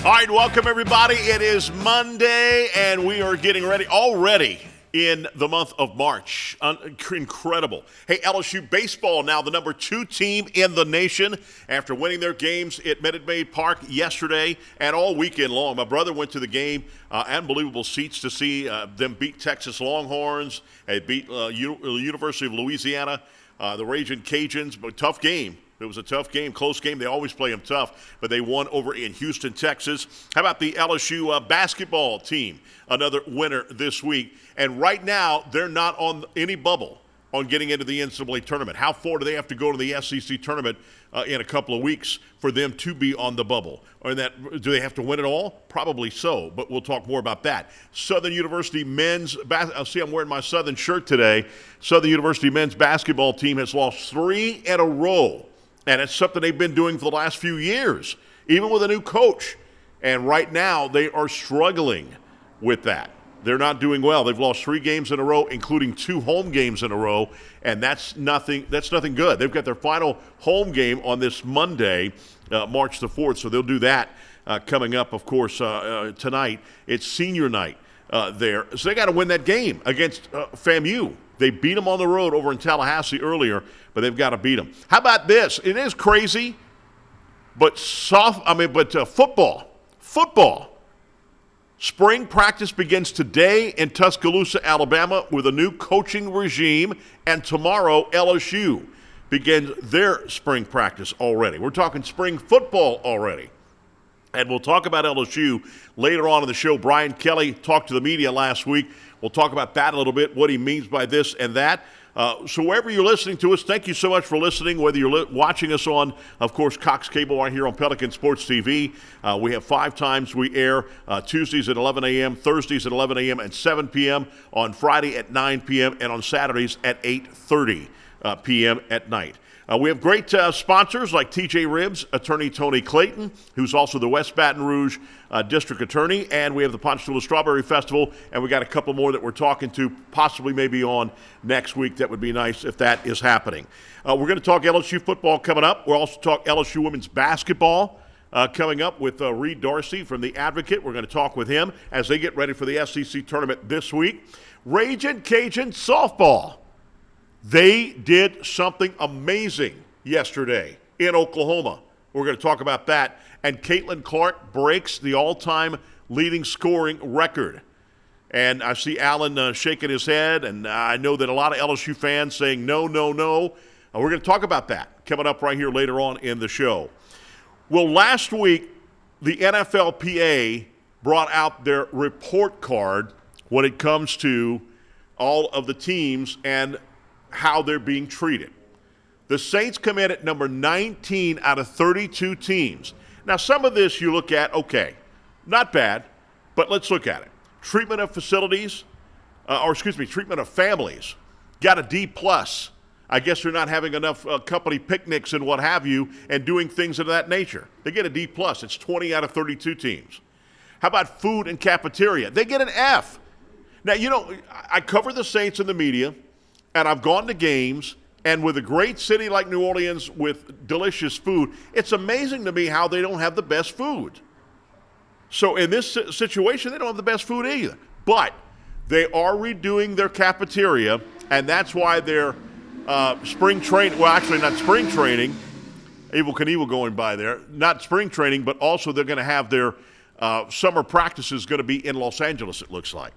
All right, welcome everybody. It is Monday, and we are getting ready already in the month of March. Incredible. Hey, LSU baseball now the number 2 team in the nation after winning their games at Minute Maid Park yesterday and all weekend long. My brother went to the game. Unbelievable seats to see them beat Texas Longhorns. They beat University of Louisiana, the Raging Cajuns, but tough game. It was a tough game, close game. They always play them tough, but they won over in Houston, Texas. How about the LSU basketball team? Another winner this week. And right now, they're not on any bubble on getting into the NCAA tournament. How far do they have to go to the SEC tournament in a couple of weeks for them to be on the bubble? Or do they have to win it all? Probably so, but we'll talk more about that. Southern University men's basketball. See, I'm wearing my Southern shirt today. Southern University men's basketball team has lost 3 in a row. And it's something they've been doing for the last few years, even with a new coach. And right now, they are struggling with that. They're not doing well. They've lost 3 games in a row, including 2 home games in a row, and that's nothing good. They've got their final home game on this Monday, March the 4th, so they'll do that coming up, of course, tonight. It's senior night there. So they got to win that game against FAMU. They beat them on the road over in Tallahassee earlier, but they've got to beat them. How about this? It is crazy, but football. Spring practice begins today in Tuscaloosa, Alabama, with a new coaching regime, and tomorrow LSU begins their spring practice already. We're talking spring football already. And we'll talk about LSU later on in the show. Brian Kelly talked to the media last week. We'll talk about that a little bit, what he means by this and that. So wherever you're listening to us, thank you so much for listening, whether you're watching us on, of course, Cox Cable right here on Pelican Sports TV. We have 5 times we air, Tuesdays at 11 a.m., Thursdays at 11 a.m., and 7 p.m., on Friday at 9 p.m., and on Saturdays at 8:30 p.m. at night. We have great sponsors like TJ Ribs, attorney Tony Clayton, who's also the West Baton Rouge district attorney, and we have the Ponchatoula Strawberry Festival, and we got a couple more that we're talking to, possibly maybe on next week. That would be nice if that is happening. We're going to talk LSU football coming up. We'll also talk LSU women's basketball coming up with Reed Darcy from The Advocate. We're going to talk with him as they get ready for the SEC tournament this week. Raging Cajun softball. They did something amazing yesterday in Oklahoma. We're going to talk about that. And Caitlin Clark breaks the all-time leading scoring record. And I see Alan shaking his head, and I know that a lot of LSU fans saying no, no, no. We're going to talk about that coming up right here later on in the show. Well, last week, the NFLPA brought out their report card when it comes to all of the teams and how they're being treated. The Saints come in at number 19 out of 32 teams. Now, some of this you look at, okay, not bad, but let's look at it. Treatment of facilities, treatment of families, got a D+. I guess they're not having enough company picnics and what have you and doing things of that nature. They get a D+. It's 20 out of 32 teams. How about food and cafeteria? They get an F. Now, I cover the Saints in the media, and I've gone to games, and with a great city like New Orleans with delicious food, it's amazing to me how they don't have the best food. So in this situation, they don't have the best food either. But they are redoing their cafeteria, and that's why their spring training, well, actually not spring training, Evel Knievel going by there, not spring training, but also they're going to have their summer practices going to be in Los Angeles, it looks like.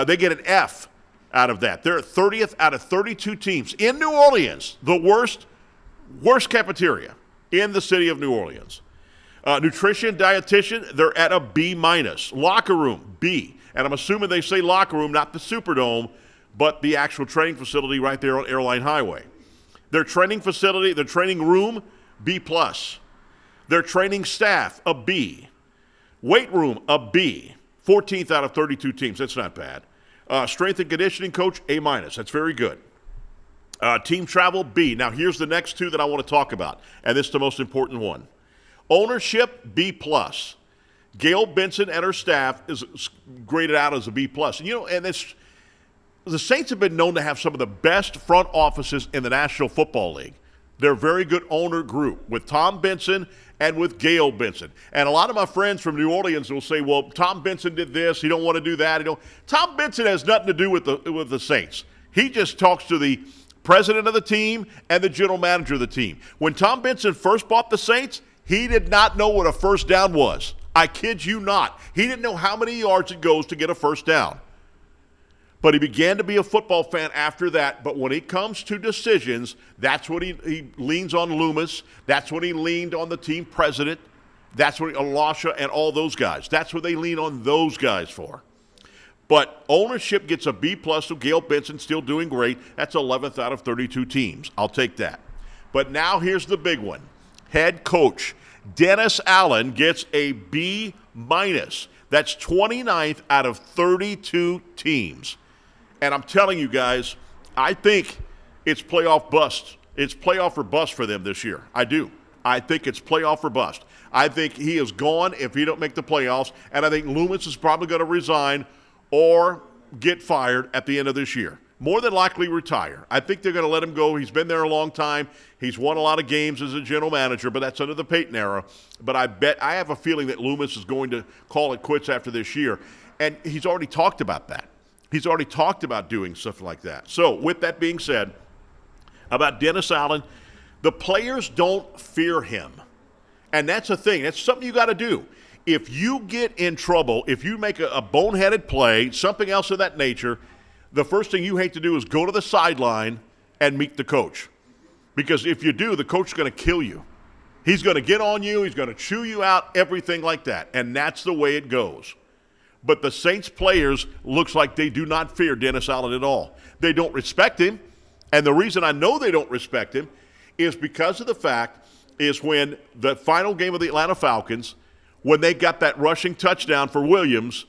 They get an F out of that. They're 30th out of 32 teams in New Orleans, the worst cafeteria in the city of New Orleans. Nutrition, dietitian, they're at a B-. Locker room, B. And I'm assuming they say locker room, not the Superdome, but the actual training facility right there on Airline Highway. Their training facility, their training room, B+. Their training staff, a B. Weight room, a B. 14th out of 32 teams. That's not bad. Strength and conditioning coach, A-. That's very good. Team travel, B. Now, here's the next 2 that I want to talk about, and this is the most important one. Ownership, B+. Gail Benson and her staff is graded out as a B+. And the Saints have been known to have some of the best front offices in the National Football League. They're a very good owner group with Tom Benson and with Gail Benson. And a lot of my friends from New Orleans will say, well, Tom Benson did this. He don't want to do that. Tom Benson has nothing to do with the Saints. He just talks to the president of the team and the general manager of the team. When Tom Benson first bought the Saints, he did not know what a first down was. I kid you not. He didn't know how many yards it goes to get a first down. But he began to be a football fan after that. But when it comes to decisions, that's what he leans on Loomis. That's when he leaned on the team president. That's what Elisha and all those guys. That's what they lean on those guys for. But ownership gets a B+, so Gail Benson still doing great. That's 11th out of 32 teams. I'll take that. But now here's the big one. Head coach Dennis Allen gets a B-. That's 29th out of 32 teams. And I'm telling you guys, I think it's playoff bust. It's playoff or bust for them this year. I do. I think it's playoff or bust. I think he is gone if he don't make the playoffs, and I think Loomis is probably going to resign or get fired at the end of this year. More than likely retire. I think they're going to let him go. He's been there a long time. He's won a lot of games as a general manager, but that's under the Peyton era. But I have a feeling that Loomis is going to call it quits after this year, and he's already talked about that. He's already talked about doing stuff like that. So with that being said, about Dennis Allen, the players don't fear him. And that's the thing. That's something you got to do. If you get in trouble, if you make a boneheaded play, something else of that nature, the first thing you hate to do is go to the sideline and meet the coach. Because if you do, the coach is going to kill you. He's going to get on you. He's going to chew you out, everything like that. And that's the way it goes. But the Saints players looks like they do not fear Dennis Allen at all. They don't respect him. And the reason I know they don't respect him is because of the fact is when the final game of the Atlanta Falcons, when they got that rushing touchdown for Williams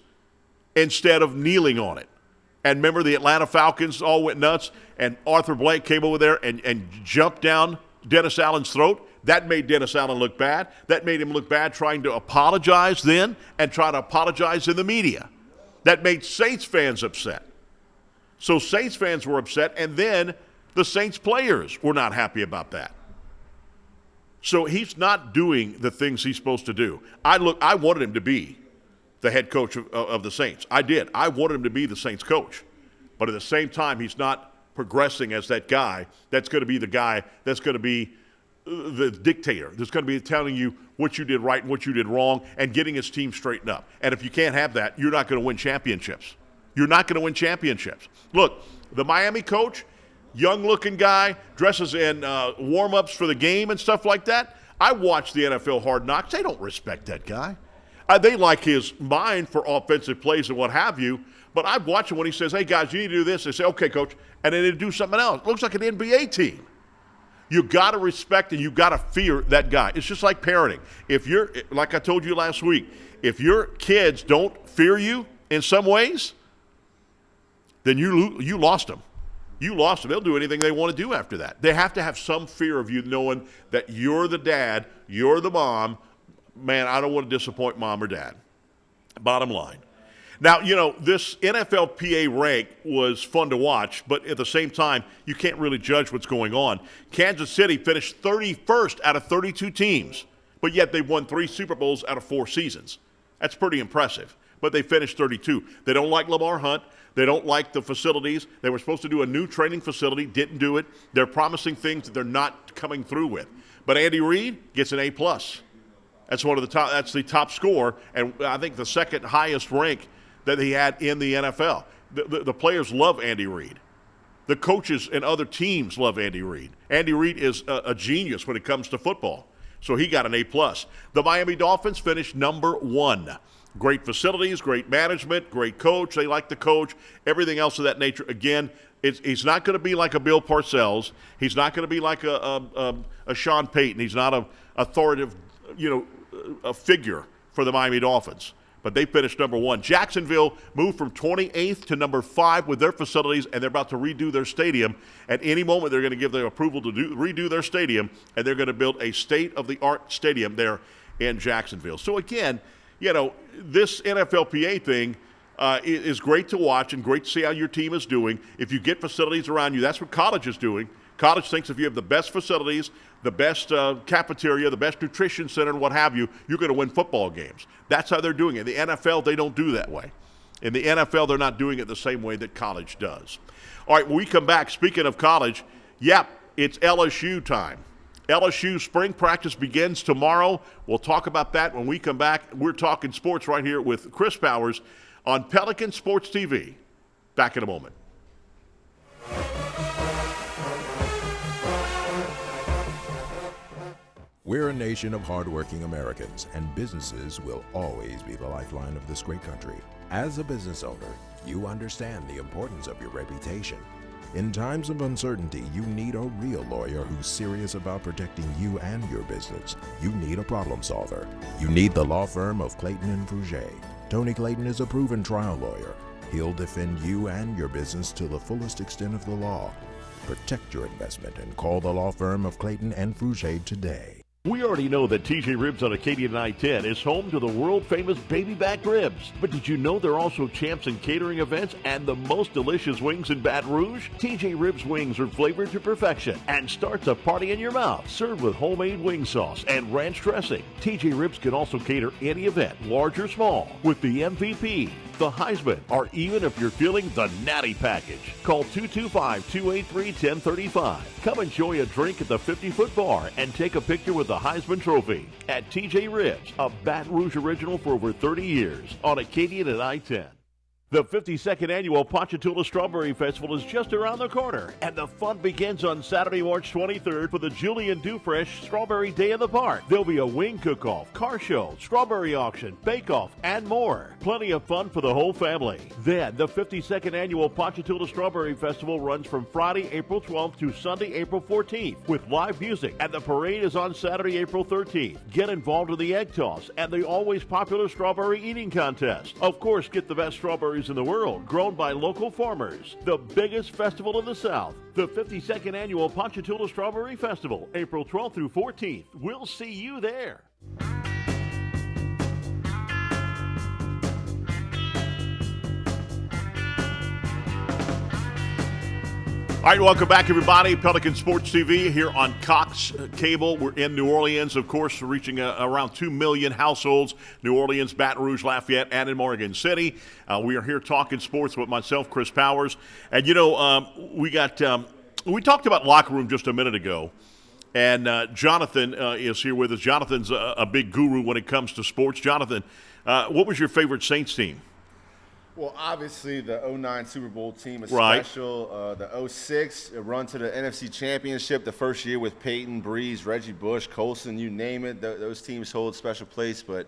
instead of kneeling on it. And remember the Atlanta Falcons all went nuts and Arthur Blank came over there and jumped down Dennis Allen's throat. That made Dennis Allen look bad. That made him look bad trying to apologize then and try to apologize in the media. That made Saints fans upset. So Saints fans were upset, and then the Saints players were not happy about that. So he's not doing the things he's supposed to do. I wanted him to be the head coach of the Saints. I did. I wanted him to be the Saints coach. But at the same time, he's not progressing as that guy that's going to be the guy that's going to be the dictator that's going to be telling you what you did right and what you did wrong and getting his team straightened up. And if you can't have that, you're not going to win championships. You're not going to win championships. Look, the Miami coach, young-looking guy, dresses in warm-ups for the game and stuff like that. I watch the NFL Hard Knocks. They don't respect that guy. They like his mind for offensive plays and what have you, but I watch him when he says, hey, guys, you need to do this. They say, okay, coach, and then they do something else. It looks like an NBA team. You got to respect and you got to fear that guy. It's just like parenting. If you're, like I told you last week, if your kids don't fear you in some ways, then you lost them. You lost them. They'll do anything they want to do after that. They have to have some fear of you knowing that you're the dad, you're the mom. Man, I don't want to disappoint mom or dad. Bottom line. Now, this NFLPA rank was fun to watch, but at the same time, you can't really judge what's going on. Kansas City finished 31st out of 32 teams, but yet they won 3 Super Bowls out of 4 seasons. That's pretty impressive, but they finished 32. They don't like Lamar Hunt. They don't like the facilities. They were supposed to do a new training facility, didn't do it. They're promising things that they're not coming through with. But Andy Reid gets an A+. That's one of the top. That's the top score, and I think the second highest rank that he had in the NFL. The players love Andy Reid. The coaches and other teams love Andy Reid. Andy Reid is a genius when it comes to football, so he got an A+. The Miami Dolphins finished number 1. Great facilities, great management, great coach. They like the coach, everything else of that nature. Again, he's not going to be like a Bill Parcells. He's not going to be like a Sean Payton. He's not an authoritative, a figure for the Miami Dolphins. But they finished number 1. Jacksonville moved from 28th to number 5 with their facilities, and they're about to redo their stadium. At any moment, they're going to give their approval to redo their stadium, and they're going to build a state-of-the-art stadium there in Jacksonville. So, again, this NFLPA thing is great to watch and great to see how your team is doing. If you get facilities around you, that's what college is doing. College thinks if you have the best facilities, the best cafeteria, the best nutrition center, and what have you, you're going to win football games. That's how they're doing it. In the NFL, they don't do that way. In the NFL, they're not doing it the same way that college does. All right, when we come back, speaking of college, it's LSU time. LSU spring practice begins tomorrow. We'll talk about that when we come back. We're talking sports right here with Chris Powers on Pelican Sports TV. Back in a moment. We're a nation of hardworking Americans, and businesses will always be the lifeline of this great country. As a business owner, you understand the importance of your reputation. In times of uncertainty, you need a real lawyer who's serious about protecting you and your business. You need a problem solver. You need the law firm of Clayton and Fouget. Tony Clayton is a proven trial lawyer. He'll defend you and your business to the fullest extent of the law. Protect your investment and call the law firm of Clayton and Fouget today. We already know that TJ Ribs on Acadian I-10 is home to the world-famous baby back ribs. But did you know they're also champs in catering events and the most delicious wings in Baton Rouge? TJ Ribs wings are flavored to perfection and starts a party in your mouth. Served with homemade wing sauce and ranch dressing. TJ Ribs can also cater any event, large or small, with the MVP, the Heisman, or even if you're feeling the Natty Package. Call 225-283-1035. Come enjoy a drink at the 50-foot bar and take a picture with the Heisman Trophy at TJ Ribs, a Baton Rouge original for over 30 years on Acadian and I-10. The 52nd Annual Ponchatoula Strawberry Festival is just around the corner, and the fun begins on Saturday, March 23rd for the Julian Dufresh Strawberry Day in the Park. There'll be a wing cook-off, car show, strawberry auction, bake-off, and more. Plenty of fun for the whole family. Then, the 52nd Annual Ponchatoula Strawberry Festival runs from Friday, April 12th to Sunday, April 14th with live music, and the parade is on Saturday, April 13th. Get involved in the egg toss and the always popular strawberry eating contest. Of course, get the best strawberries in the world, grown by local farmers. The biggest festival in the South, the 52nd Annual Ponchatoula Strawberry Festival, April 12th through 14th. We'll see you there. All right, welcome back, everybody. Pelican Sports TV here on Cox Cable. We're in New Orleans, of course, reaching around 2 million households. New Orleans, Baton Rouge, Lafayette, and in Morgan City. We are here talking sports with myself, Chris Powers. And, we talked about locker room just a minute ago. And Jonathan is here with us. Jonathan's a big guru when it comes to sports. Jonathan, what was your favorite Saints team? Well, obviously, the 09 Super Bowl team is right. special. The 06 run to the NFC Championship, the first year with Peyton, Breeze, Reggie Bush, Colson, you name it. Those teams hold a special place. But,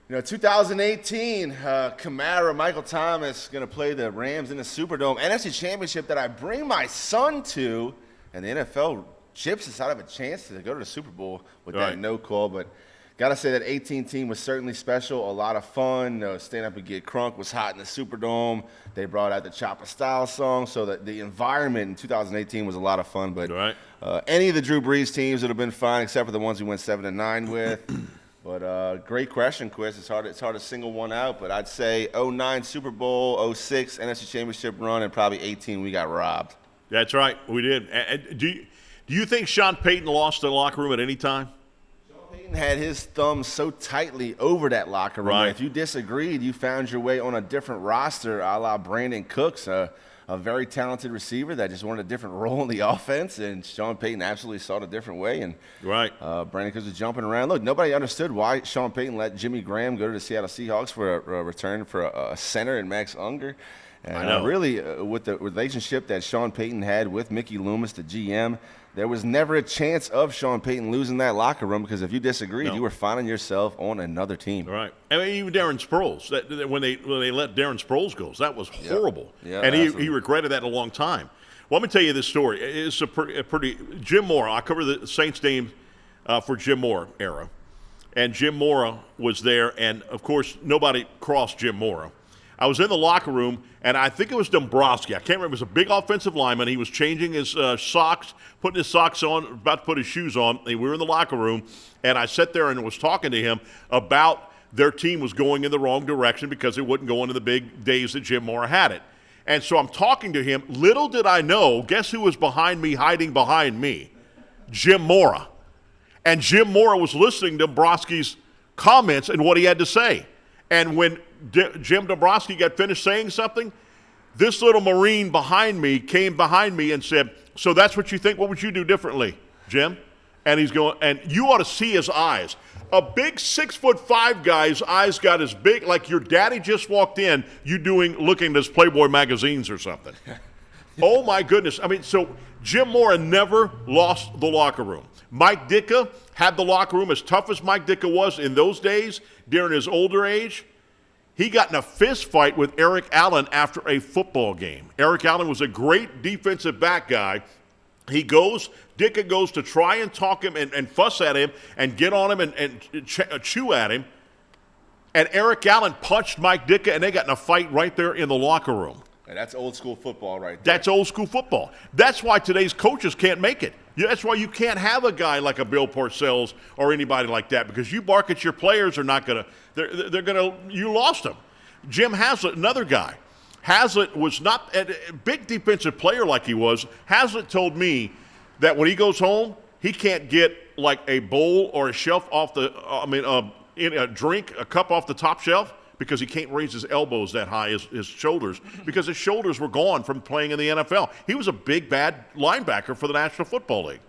2018, Kamara, Michael Thomas going to play the Rams in the Superdome. NFC Championship that I bring my son to, and the NFL chips us out of a chance to go to the Super Bowl with that no call. But got to say that 18 team was certainly special, a lot of fun. Stand Up and Get Crunk was hot in the Superdome. They brought out the Chopper Style song, so that the environment in 2018 was a lot of fun. But any of the Drew Brees teams would have been fine, except for the ones we went 7-9 with. But great question, Chris. It's hard to single one out, but I'd say 09 Super Bowl, 06 NFC Championship run, and probably 18 we got robbed. That's right, we did. And do you think Sean Payton lost the locker room at any time? Payton had his thumb so tightly over that locker room. Right. If you disagreed, you found your way on a different roster, a la Brandon Cooks, a very talented receiver that just wanted a different role in the offense, and Sean Payton absolutely saw it a different way. And Brandon Cooks was jumping around. Look, nobody understood why Sean Payton let Jimmy Graham go to the Seattle Seahawks for a return for a center in Max Unger. And really, with the relationship that Sean Payton had with Mickey Loomis, the GM, there was never a chance of Sean Payton losing that locker room, because if you disagreed, you were finding yourself on another team. Right. I mean, even Darren Sproles, when they let Darren Sproles go, that was horrible. Yeah, and he regretted that in a long time. Well, let me tell you this story. It's a pretty Jim Mora. I cover the Saints game for Jim Mora era. And Jim Mora was there, and, of course, nobody crossed Jim Mora. I was in the locker room, and I think it was Dombrowski. I can't remember. It was a big offensive lineman. He was changing his socks, putting his socks on, about to put his shoes on. And we were in the locker room, and I sat there and was talking to him about their team was going in the wrong direction because it wouldn't go into the big days that Jim Mora had it. And so I'm talking to him. Little did I know, guess who was behind me, hiding behind me? Jim Mora. And Jim Mora was listening to Dombrowski's comments and what he had to say. And when Jim Dombrowski got finished saying something, this little Marine behind me came behind me and said, so that's what you think? What would you do differently, Jim? And he's going, and you ought to see his eyes. A big 6'5" guy's eyes got as big, like your daddy just walked in, looking at his Playboy magazines or something. Oh my goodness. I mean, so Jim Mora never lost the locker room. Mike Ditka had the locker room as tough as Mike Ditka was in those days during his older age. He got in a fist fight with Eric Allen after a football game. Eric Allen was a great defensive back guy. Ditka goes to try and talk him and fuss at him and get on him and chew at him. And Eric Allen punched Mike Ditka, and they got in a fight right there in the locker room. And that's old school football right there. That's old school football. That's why today's coaches can't make it. That's why you can't have a guy like a Bill Parcells or anybody like that, because you bark at your players are not going to – they're going to – you lost them. Jim Haslett, another guy. Haslett was not a big defensive player like he was. Haslett told me that when he goes home, he can't get like a bowl or a shelf off the a cup off the top shelf, because he can't raise his elbows that high, his shoulders, because his shoulders were gone from playing in the NFL. He was a big, bad linebacker for the National Football League.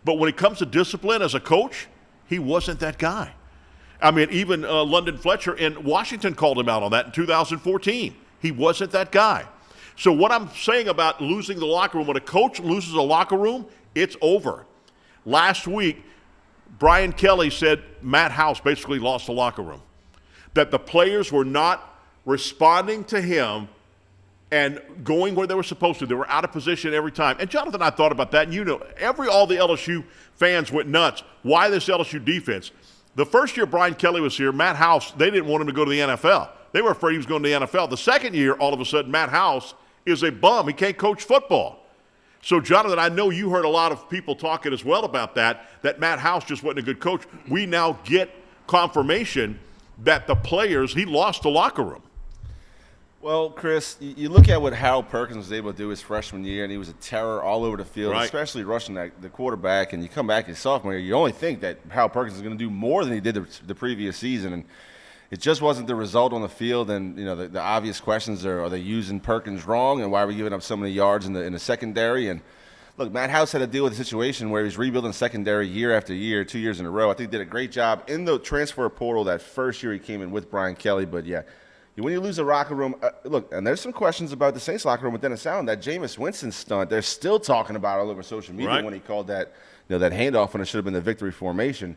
But when it comes to discipline as a coach, he wasn't that guy. I mean, even London Fletcher in Washington called him out on that in 2014. He wasn't that guy. So what I'm saying about losing the locker room, when a coach loses a locker room, it's over. Last week, Brian Kelly said Matt House basically lost the locker room, that the players were not responding to him and going where they were supposed to. They were out of position every time. And Jonathan, I thought about that, and all the LSU fans went nuts. Why this LSU defense? The first year Brian Kelly was here, Matt House, they didn't want him to go to the NFL. They were afraid he was going to the NFL. The second year, all of a sudden, Matt House is a bum. He can't coach football. So, Jonathan, I know you heard a lot of people talking as well about that Matt House just wasn't a good coach. We now get confirmation that the players, he lost the locker room. Well, Chris, you look at what Harold Perkins was able to do his freshman year, and he was a terror all over the field, right, especially rushing the quarterback. And you come back his sophomore year, you only think that Harold Perkins is going to do more than he did the previous season. And it just wasn't the result on the field. And, the obvious questions are they using Perkins wrong, and why are we giving up so many yards in the secondary? And look, Matt House had to deal with a situation where he's rebuilding secondary year after year, 2 years in a row. I think he did a great job in the transfer portal that first year he came in with Brian Kelly. But, yeah, when you lose a locker room, look, and there's some questions about the Saints locker room with Dennis Allen. That Jameis Winston stunt, they're still talking about all over social media, right, when he called that handoff when it should have been the victory formation.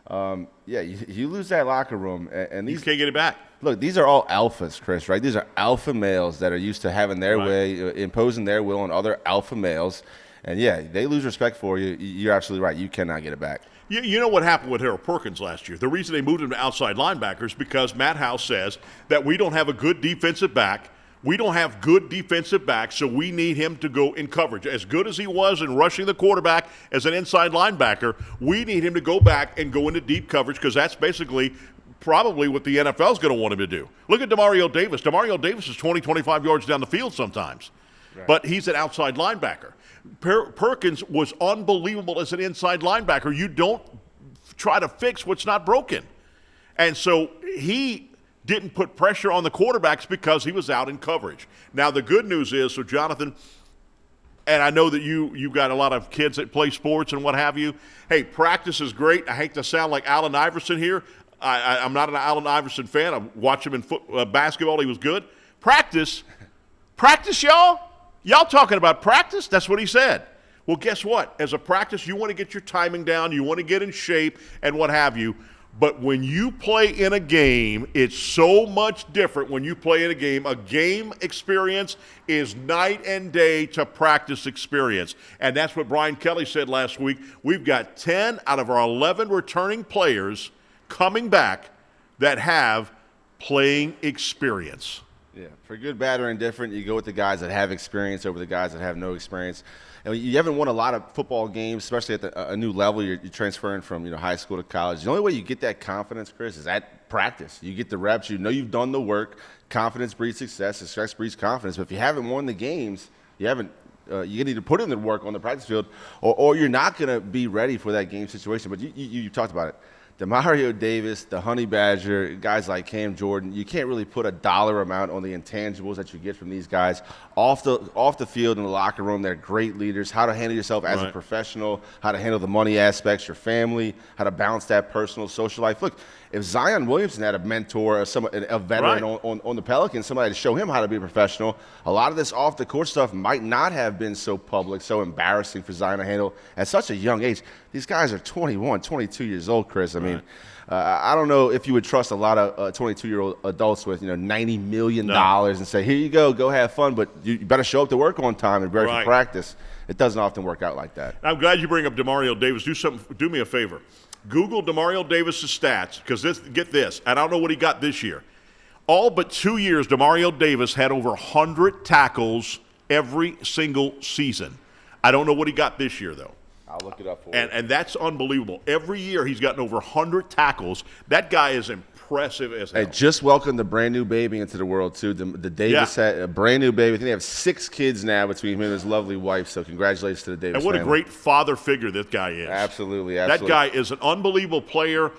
You lose that locker room, and these you can't get it back. Look, these are all alphas, Chris, right? These are alpha males that are used to having their way, imposing their will on other alpha males. And, yeah, they lose respect for you. You're absolutely right. You cannot get it back. You know what happened with Harold Perkins last year? The reason they moved him to outside linebackers because Matt House says that we don't have a good defensive back. We don't have good defensive backs, so we need him to go in coverage. As good as he was in rushing the quarterback as an inside linebacker, we need him to go back and go into deep coverage, because that's basically probably what the NFL is going to want him to do. Look at Demario Davis. Demario Davis is 20, 25 yards down the field sometimes, but he's an outside linebacker. Perkins was unbelievable as an inside linebacker. You don't try to fix what's not broken. And so he didn't put pressure on the quarterbacks because he was out in coverage. Now, the good news is, so Jonathan, and I know that you've got a lot of kids that play sports and what have you. Hey, practice is great. I hate to sound like Allen Iverson here. I'm not an Allen Iverson fan. I watch him in basketball. He was good. Practice, y'all? Y'all talking about practice? That's what he said. Well, guess what? As a practice, you want to get your timing down. You want to get in shape and what have you. But when you play in a game, it's so much different when you play in a game. A game experience is night and day to practice experience. And that's what Brian Kelly said last week. We've got 10 out of our 11 returning players coming back that have playing experience. Yeah, for good, bad, or indifferent, you go with the guys that have experience over the guys that have no experience. I mean, you haven't won a lot of football games, especially at a new level. You're transferring from high school to college. The only way you get that confidence, Chris, is at practice. You get the reps. You know you've done the work. Confidence breeds success. Success breeds confidence. But if you haven't won the games, you haven't. You need to put in the work on the practice field, or you're not going to be ready for that game situation. But you talked about it. Demario Davis, the Honey Badger, guys like Cam Jordan, you can't really put a dollar amount on the intangibles that you get from these guys. Off the field in the locker room, they're great leaders. How to handle yourself as a professional, how to handle the money aspects, your family, how to balance that personal, social life. Look, if Zion Williamson had a mentor, a veteran on the Pelicans, somebody to show him how to be a professional, a lot of this off-the-court stuff might not have been so public, so embarrassing for Zion to handle at such a young age. These guys are 21, 22 years old, Chris. I mean, I don't know if you would trust a lot of 22-year-old adults with $90 million and say, here you go have fun, but you better show up to work on time and be ready for practice. It doesn't often work out like that. I'm glad you bring up Demario Davis. Do me a favor. Google Demario Davis' stats, because get this. I don't know what he got this year. All but 2 years, Demario Davis had over 100 tackles every single season. I don't know what he got this year, though. I'll look it up for you. And that's unbelievable. Every year he's gotten over 100 tackles. That guy is impressive as hell. Hey, just welcomed the brand new baby into the world, too. The Davis had a brand new baby. I think they have 6 kids now between him and his lovely wife, so congratulations to the Davis family. And what family. A great father figure this guy is. Absolutely. That guy is an unbelievable player.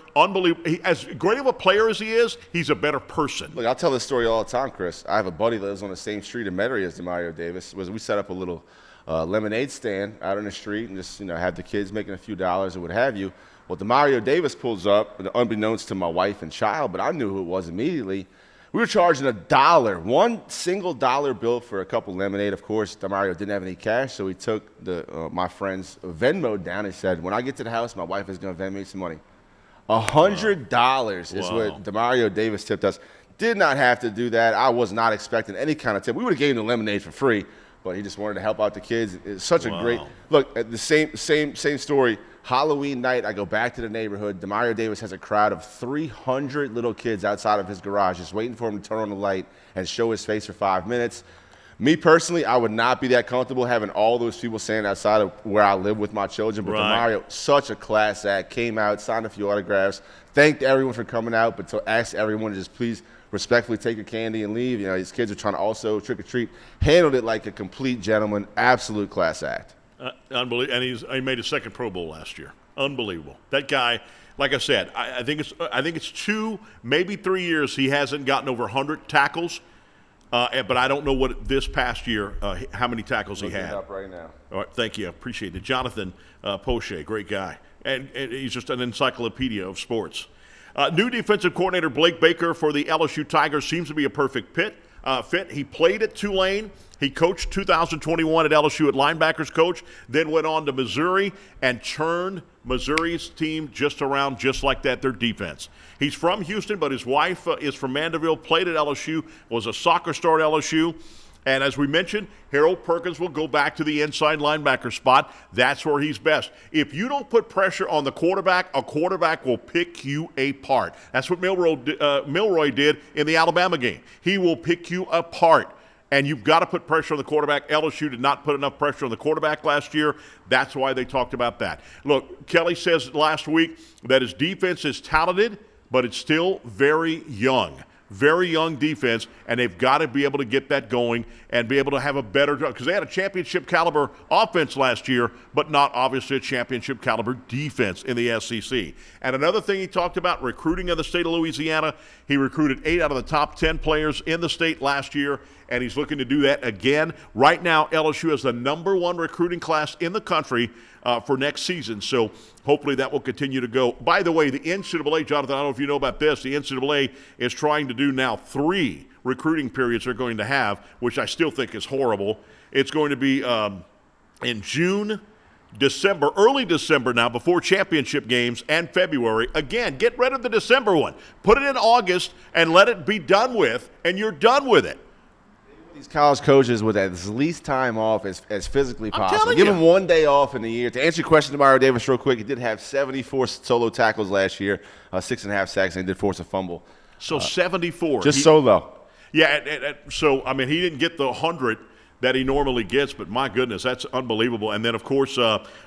As great of a player as he is, he's a better person. Look, I'll tell this story all the time, Chris. I have a buddy that lives on the same street in Metairie as Demario Davis. We set up a little lemonade stand out on the street and just have the kids making a few dollars or what have you. Well, Demario Davis pulls up, unbeknownst to my wife and child, but I knew who it was immediately. We were charging $1, one single dollar bill for a cup of lemonade. Of course, Demario didn't have any cash, so he took my friend's Venmo down and said, when I get to the house, my wife is going to Venmo me some money. $100 is what Demario Davis tipped us. Did not have to do that. I was not expecting any kind of tip. We would have given him the lemonade for free, but he just wanted to help out the kids. It's such a great look. At the same story. Halloween night, I go back to the neighborhood. Demario Davis has a crowd of 300 little kids outside of his garage, just waiting for him to turn on the light and show his face for 5 minutes. Me personally, I would not be that comfortable having all those people standing outside of where I live with my children. But Demario, such a class act, came out, signed a few autographs, thanked everyone for coming out, but to ask everyone to just please respectfully take your candy and leave. His kids are trying to also trick or treat. Handled it like a complete gentleman. Absolute class act. Unbelievable. And he made his second Pro Bowl last year. Unbelievable. That guy, like I said, I think it's 2, maybe 3 years he hasn't gotten over 100 tackles. But I don't know what this past year, how many tackles he had. Looking it up right now. All right, thank you. I appreciate it. Jonathan Poche, great guy. And he's just an encyclopedia of sports. New defensive coordinator Blake Baker for the LSU Tigers seems to be a perfect fit. He played at Tulane. He coached 2021 at LSU at linebackers coach, then went on to Missouri and turned Missouri's team just like that, their defense. He's from Houston, but his wife is from Mandeville, played at LSU, was a soccer star at LSU. And as we mentioned, Harold Perkins will go back to the inside linebacker spot. That's where he's best. If you don't put pressure on the quarterback, a quarterback will pick you apart. That's what Milroy did in the Alabama game. He will pick you apart. And you've got to put pressure on the quarterback. LSU did not put enough pressure on the quarterback last year. That's why they talked about that. Look, Kelly says last week that his defense is talented, but it's still very young. Very young defense, and they've got to be able to get that going and be able to have a better – because they had a championship-caliber offense last year, but not obviously a championship-caliber defense in the SEC. And another thing he talked about, recruiting in the state of Louisiana. He recruited 8 out of the top 10 players in the state last year, and he's looking to do that again. Right now, LSU is the #1 recruiting class in the country for next season, so hopefully that will continue to go. By the way, the NCAA, Jonathan, I don't know if you know about this, the NCAA is trying to do now 3 recruiting periods they're going to have, which I still think is horrible. It's going to be in June, December, early December now, before championship games, and February. Again, get rid of the December one. Put it in August and let it be done with, and you're done with it. These college coaches with as least time off as physically possible. Give him one day off in the year. To answer your question, Demario Davis, real quick, he did have 74 solo tackles last year, 6.5 sacks, and he did force a fumble. So 74. Just solo. Yeah, so, I mean, he didn't get the 100 that he normally gets. But my goodness, that's unbelievable. And then, of course,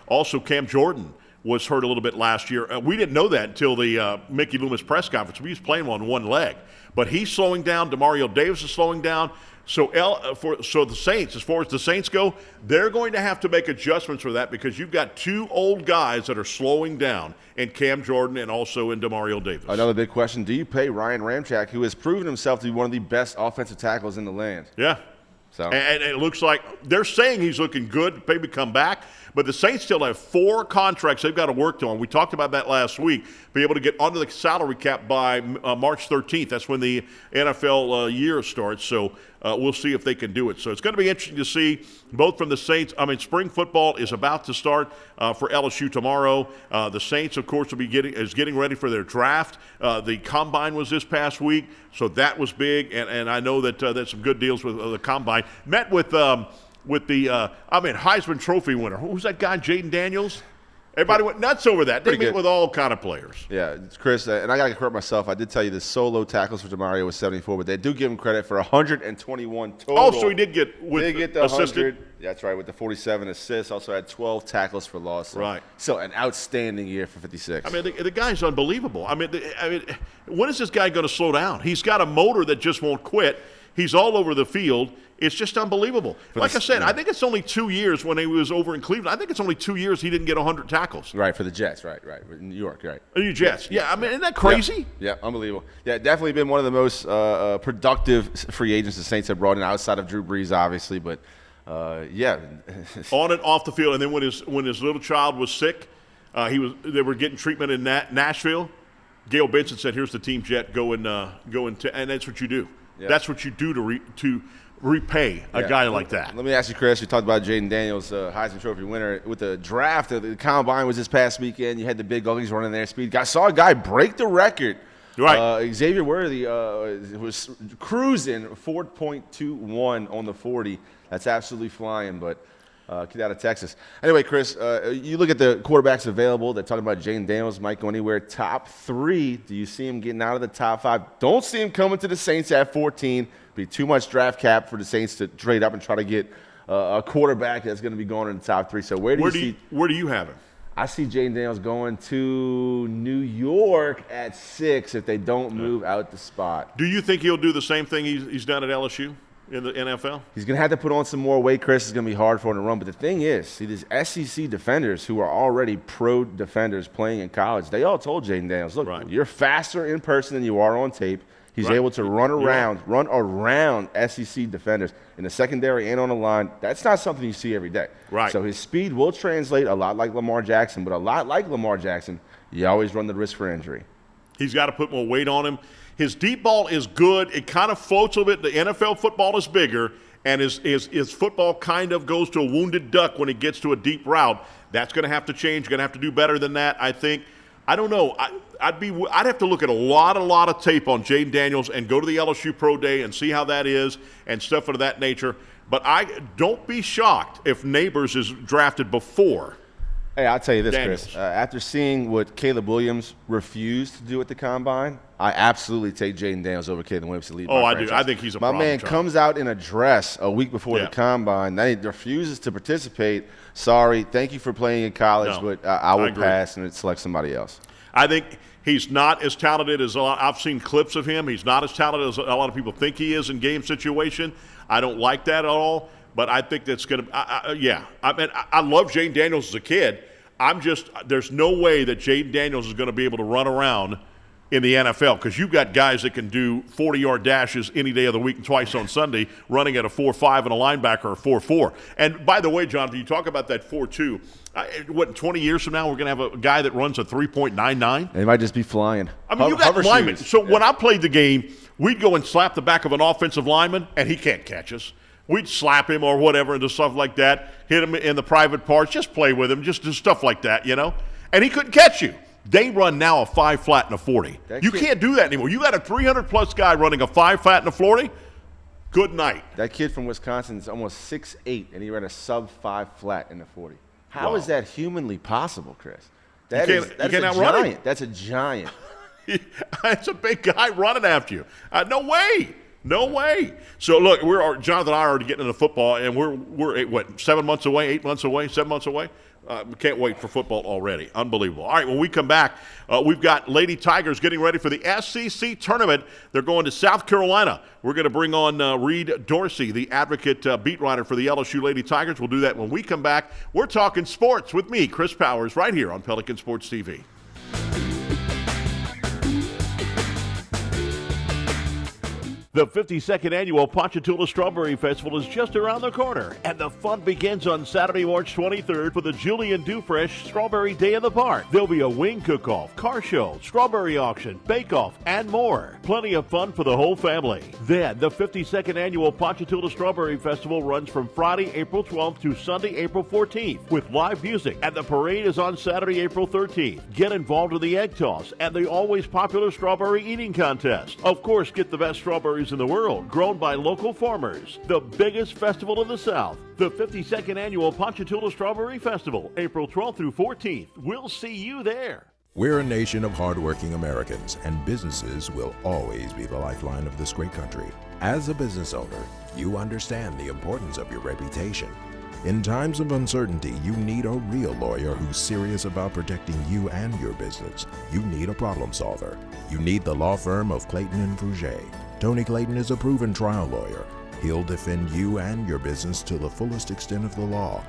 also Cam Jordan was hurt a little bit last year. We didn't know that until the Mickey Loomis press conference. We was playing on one leg. But he's slowing down. Demario Davis is slowing down. So the Saints, as far as the Saints go, they're going to have to make adjustments for that because you've got two old guys that are slowing down in Cam Jordan and also in Demario Davis. Another big question, do you pay Ryan Ramczyk, who has proven himself to be one of the best offensive tackles in the land? Yeah. So. And it looks like they're saying he's looking good, maybe come back. But the Saints still have 4 contracts they've got to work on. We talked about that last week. Be able to get under the salary cap by March 13th. That's when the NFL year starts. So we'll see if they can do it. So it's going to be interesting to see both from the Saints. I mean, spring football is about to start for LSU tomorrow. The Saints, of course, will be getting ready for their draft. The combine was this past week, so that was big. And I know that there's some good deals with the combine. Met with the Heisman Trophy winner. Who's that guy, Jaden Daniels? Everybody went nuts over that. They meet with all kind of players. Yeah, Chris, and I got to correct myself. I did tell you the solo tackles for Demario was 74, but they do give him credit for 121 total. Oh, so he did get the assisted. 100. That's right, with the 47 assists. Also had 12 tackles for loss. So, right. So an outstanding year for 56. I mean, the guy's unbelievable. I mean, when is this guy going to slow down? He's got a motor that just won't quit. He's all over the field. It's just unbelievable. Like I said, I think it's only 2 years when he was over in Cleveland. I think it's only 2 years he didn't get 100 tackles. Right, for the Jets. Right. New York, right. New Jets. Yeah, I mean, isn't that crazy? Yeah, unbelievable. Yeah, definitely been one of the most productive free agents the Saints have brought in outside of Drew Brees, obviously. But, yeah. On and off the field. And then when his little child was sick, they were getting treatment in Nashville. Gail Benson said, here's the team jet, and that's what you do. Yeah. That's what you do to repay a guy like that. Let me ask you, Chris. You talked about Jaden Daniels, Heisman Trophy winner. With the draft, the combine was this past weekend. You had the big Gullies running their speed. Saw a guy break the record. Right. Xavier Worthy was cruising 4.21 on the 40. That's absolutely flying, but kid out of Texas. Anyway, Chris, you look at the quarterbacks available. They're talking about Jaden Daniels might go anywhere. Top 3, do you see him getting out of the top 5? Don't see him coming to the Saints at 14. Be too much draft cap for the Saints to trade up and try to get a quarterback that's going to be going in the top 3. So where do you have him? I see Jaden Daniels going to New York at 6 if they don't move out the spot. Do you think he'll do the same thing he's done at LSU? In the NFL? He's going to have to put on some more weight, Chris. It's going to be hard for him to run. But the thing is, see, these SEC defenders who are already pro defenders playing in college, they all told Jaden Daniels, look, you're faster in person than you are on tape. He's able to run around SEC defenders in the secondary and on the line. That's not something you see every day. Right. So his speed will translate a lot like Lamar Jackson, but a lot like Lamar Jackson, you always run the risk for injury. He's got to put more weight on him. His deep ball is good. It kind of floats a bit. The NFL football is bigger, and his football kind of goes to a wounded duck when it gets to a deep route. That's going to have to change. Going to have to do better than that, I think. I don't know. I'd have to look at a lot of tape on Jaden Daniels and go to the LSU Pro Day and see how that is and stuff of that nature. But don't be shocked if Neighbors is drafted before. Hey, I'll tell you this, Daniels. Chris. After seeing what Caleb Williams refused to do at the Combine, I absolutely take Jaden Daniels over Caleb Williams to lead my franchise. Do. I think he's a My problem man child. Comes out in a dress a week before the Combine. Then he refuses to participate. Sorry, thank you for playing in college, but I will pass and select somebody else. I think he's not as talented as I've seen clips of him. He's not as talented as a lot of people think he is in game situation. I don't like that at all. But I think that's going to I love Jaden Daniels as a kid. There's no way that Jaden Daniels is going to be able to run around in the NFL because you've got guys that can do 40-yard dashes any day of the week and twice on Sunday running at a 4.5 and a linebacker a 4.4. And by the way, John, you talk about that 4.2. In 20 years from now, we're going to have a guy that runs a 3.99? They might just be flying. I mean, you got linemen. So when I played the game, we'd go and slap the back of an offensive lineman, and he can't catch us. We'd slap him or whatever and do stuff like that, hit him in the private parts, just play with him, just do stuff like that, And he couldn't catch you. They run now a 5 flat and a 40. You can't do that anymore. You got a 300-plus guy running a 5 flat and a 40, good night. That kid from Wisconsin is almost 6'8", and he ran a sub-5 flat in the 40. How is that humanly possible, Chris? That's a giant. That's a giant. That's a big guy running after you. No way. No way. So look, Jonathan and I are already getting into football, and we're what 7 months away, 8 months away, 7 months away. We can't wait for football already. Unbelievable. All right, when we come back, we've got Lady Tigers getting ready for the SEC tournament. They're going to South Carolina. We're going to bring on Reed Dorsey, the advocate beat writer for the LSU Lady Tigers. We'll do that when we come back. We're talking sports with me, Chris Powers, right here on Pelican Sports TV. The 52nd annual Ponchatoula Strawberry Festival is just around the corner, and the fun begins on Saturday, March 23rd for the Julian Dufresh Strawberry Day in the Park. There'll be a wing cook-off, car show, strawberry auction, bake-off, and more. Plenty of fun for the whole family. Then, the 52nd annual Ponchatoula Strawberry Festival runs from Friday, April 12th to Sunday, April 14th, with live music, and the parade is on Saturday, April 13th. Get involved in the egg toss and the always popular strawberry eating contest. Of course, get the best strawberries in the world, grown by local farmers. The biggest festival in the South, the 52nd annual Ponchatoula Strawberry Festival, April 12th through 14th. We'll see you there. We're a nation of hardworking Americans, and businesses will always be the lifeline of this great country. As a business owner, you understand the importance of your reputation. In times of uncertainty, you need a real lawyer who's serious about protecting you and your business. You need a problem solver. You need the law firm of Clayton and Fouger. Tony Clayton is a proven trial lawyer. He'll defend you and your business to the fullest extent of the law.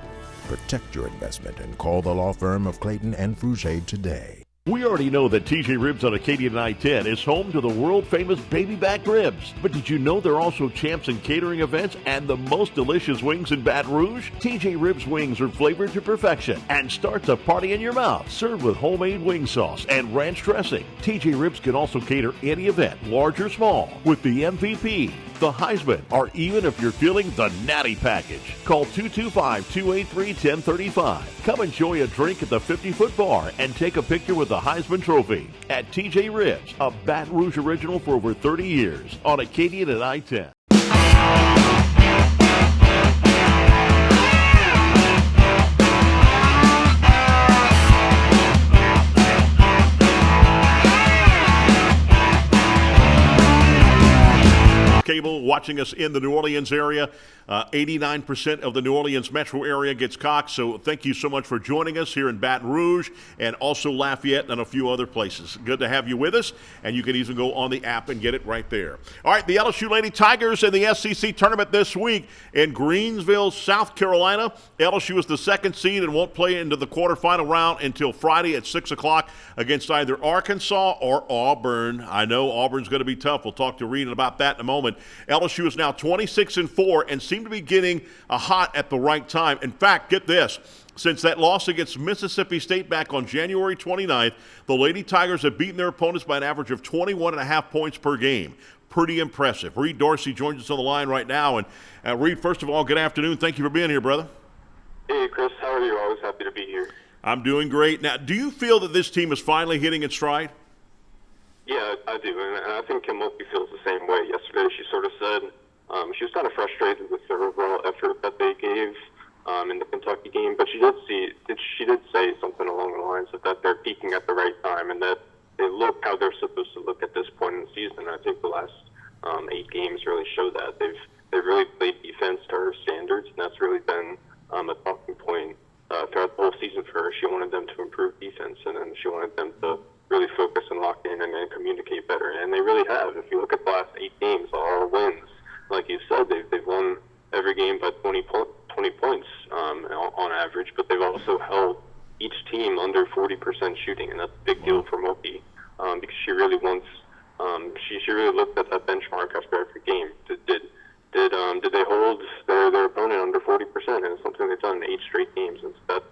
Protect your investment and call the law firm of Clayton and Fouger today. We already know that TJ Ribs on Acadian I-10 is home to the world-famous baby back ribs. But did you know they're also champs in catering events and the most delicious wings in Baton Rouge? TJ Ribs wings are flavored to perfection and starts a party in your mouth. Served with homemade wing sauce and ranch dressing. TJ Ribs can also cater any event, large or small, with the MVP, the Heisman, or even if you're feeling the Natty Package. Call 225-283-1035. Come enjoy a drink at the 50-foot bar and take a picture with the Heisman Trophy at TJ Ribs, a Baton Rouge original for over 30 years on Acadian and I-10. Cable watching us in the New Orleans area. 89% of the New Orleans metro area gets Cox, so thank you so much for joining us here in Baton Rouge and also Lafayette and a few other places. Good to have you with us, and you can even go on the app and get it right there. All right, the LSU Lady Tigers in the SEC tournament this week in Greensville, South Carolina. LSU is the second seed and won't play into the quarterfinal round until Friday at 6 o'clock against either Arkansas or Auburn. I know Auburn's going to be tough. We'll talk to Reed about that in a moment. LSU is now 26-4 and seem to be getting hot at the right time. In fact, get this. Since that loss against Mississippi State back on January 29th, the Lady Tigers have beaten their opponents by an average of 21.5 points per game. Pretty impressive. Reed Dorsey joins us on the line right now. And Reed, first of all, good afternoon. Thank you for being here, brother. Hey, Chris. How are you? Always happy to be here. I'm doing great. Now, do you feel that this team is finally hitting its stride? Yeah, I do, and I think Kim Mulkey feels the same way. Yesterday, she sort of said she was kind of frustrated with the overall effort that they gave in the Kentucky game, but she did say something along the lines of that they're peaking at the right time and that they look how they're supposed to look at this point in the season. I think the last 8 games really show that they've really played defense to her standards, and that's really been a talking point throughout the whole season for her. She wanted them to improve defense, and then she wanted them to really focus and lock in and communicate better, and they really have. If you look at the last 8 games, all wins, like you said, they've won every game by 20 points on average, but they've also held each team under 40% shooting, and that's a big deal for Mulkey because she really wants. She really looked at that benchmark after every game. Did they hold their opponent under 40%? And it's something they've done in 8 straight games, and so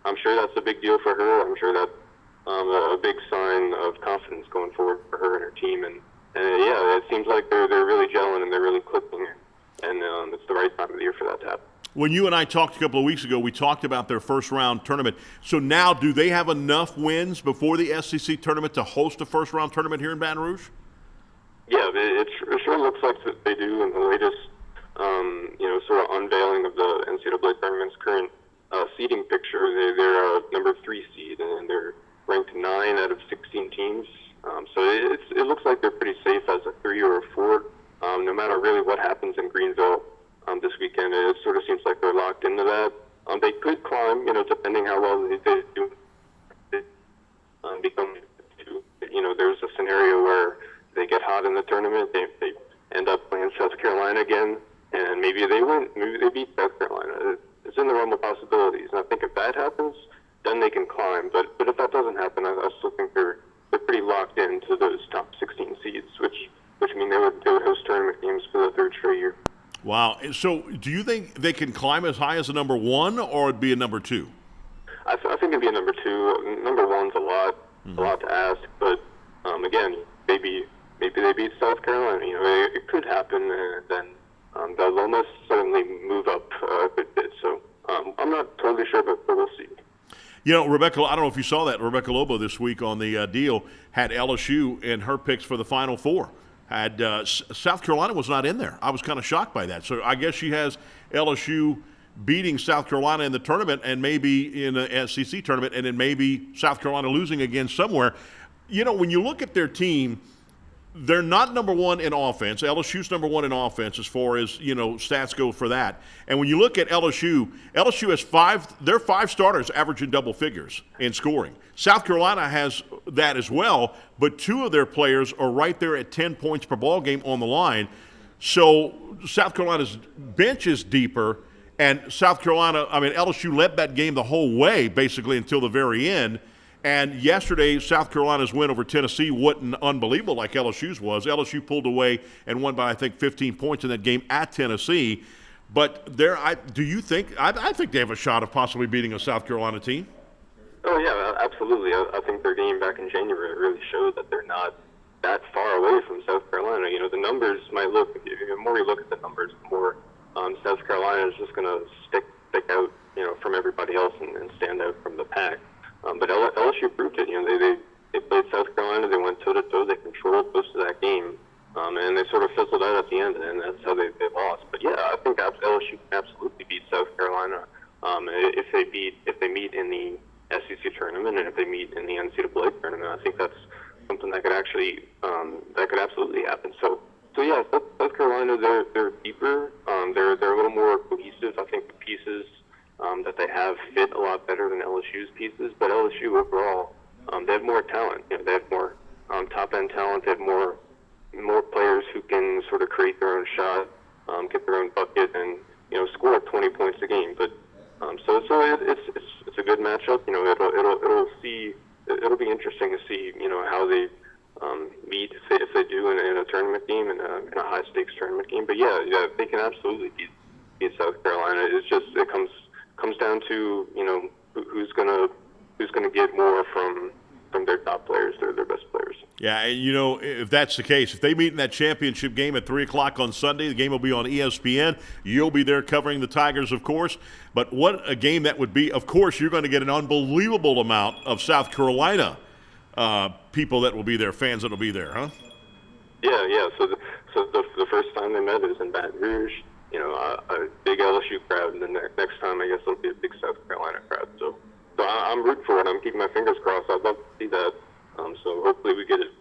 I'm sure that's a big deal for her. I'm sure that's a big sign of confidence going forward for her and her team, and yeah, it seems like they're really gelling and they're really clicking, and it's the right time of the year for that to happen. When you and I talked a couple of weeks ago, we talked about their first-round tournament. So now, do they have enough wins before the SEC tournament to host a first-round tournament here in Baton Rouge? Yeah, it sure looks like that they do. In the latest, sort of unveiling of the NCAA tournament's current seeding picture, they're a number 3 seed, and they're ranked 9 out of 16 teams. So it looks like they're pretty safe as a 3 or a 4. No matter then they can climb. But if that doesn't happen, I still think they're pretty locked into those top 16 seeds, which mean they would host tournament games for the third straight year. Wow. So do you think they can climb as high as a number 1, or it'd be a number 2? I think it'd be a number 2. Number 1's a lot to ask. But again, maybe they beat South Carolina. It could happen, and then they'll most certainly move up a good bit. So I'm not totally sure, but we'll see. Rebecca, I don't know if you saw that. Rebecca Lobo this week on the deal had LSU in her picks for the Final Four. Had South Carolina was not in there. I was kind of shocked by that. So I guess she has LSU beating South Carolina in the tournament and maybe in the SEC tournament, and then maybe South Carolina losing again somewhere. When you look at their team, they're not number 1 in offense. LSU's number 1 in offense as far as, stats go for that. And when you look at LSU has their 5 starters averaging double figures in scoring. South Carolina has that as well, but 2 of their players are right there at 10 points per ball game on the line. So South Carolina's bench is deeper, and LSU led that game the whole way basically until the very end. And yesterday, South Carolina's win over Tennessee wasn't unbelievable like LSU's was. LSU pulled away and won by, I think, 15 points in that game at Tennessee. But I think they have a shot of possibly beating a South Carolina team. Oh, yeah, absolutely. I think their game back in January really showed that they're not that far away from South Carolina. The numbers might look, the more you look at the numbers, the more South Carolina is just going to stick out, from everybody else and stand out from the pack. But LSU proved it. They played South Carolina. They went toe-to-toe. They controlled most of that game. And they sort of fizzled out at the end, and that's how they lost. But, yeah, I think LSU can absolutely beat South Carolina if they meet in the SEC tournament and if they meet in the NCAA tournament. I think that's something that could actually that could absolutely happen. So yeah, South Carolina, they're deeper. They're a little more cohesive. I think the pieces that they have fit a lot better than LSU's pieces. But LSU overall, they have more talent. They have more top-end talent. They have more players who can sort of create their own shot, get their own bucket, and score 20 points a game. But so it's a good matchup. It'll be interesting to see how they meet if they do in a tournament game in a high stakes tournament game. But yeah, they can absolutely beat South Carolina. It's just it comes down to who's gonna get more from their top players, their best players. Yeah, and if that's the case, if they meet in that championship game at 3:00 on Sunday, the game will be on ESPN. You'll be there covering the Tigers, of course. But what a game that would be! Of course, you're going to get an unbelievable amount of South Carolina people that will be there, fans that will be there, huh? Yeah. So the first time they met is in Baton Rouge. A big LSU crowd, and then next time I guess it'll be a big South Carolina crowd. So I'm rooting for it. I'm keeping my fingers crossed. I'd love to see that. So hopefully we get it.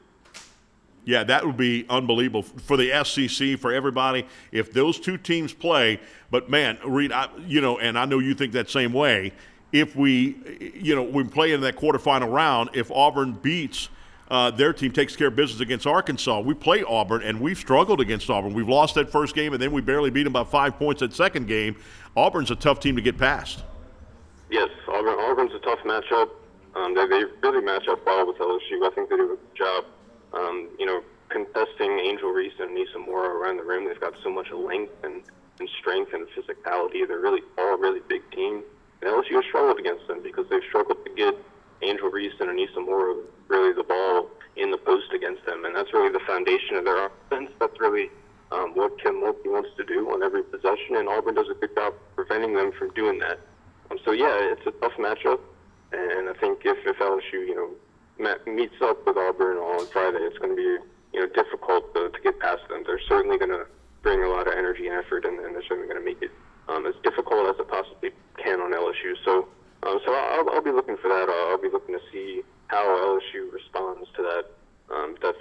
Yeah, that would be unbelievable for the SEC, for everybody, if those two teams play. But, man, Reed, and I know you think that same way, if we play in that quarterfinal round, if Auburn beats their team, takes care of business against Arkansas, we play Auburn, and we've struggled against Auburn. We've lost that first game, and then we barely beat them by 5 points that second game. Auburn's a tough team to get past. Yes, Auburn's a tough matchup. They really match up well with LSU. I think they do a good job, contesting Angel Reese and Nisa Mora around the rim. They've got so much length and strength and physicality. They're really all a really big team. And LSU has struggled against them because they've struggled to get Angel Reese and Nisa Mora really the ball in the post against them. And that's really the foundation of their offense. That's really what Kim Mulkey wants to do on every possession, and Auburn does a good job preventing them from doing that. So, yeah, it's a tough matchup. And I think if LSU, meets up with Auburn on Friday, it's going to be, difficult to get past them. They're certainly going to bring a lot of energy and effort, and they're certainly going to make it as difficult as it possibly can on LSU. So I'll be looking for that. I'll be looking to see how LSU responds to that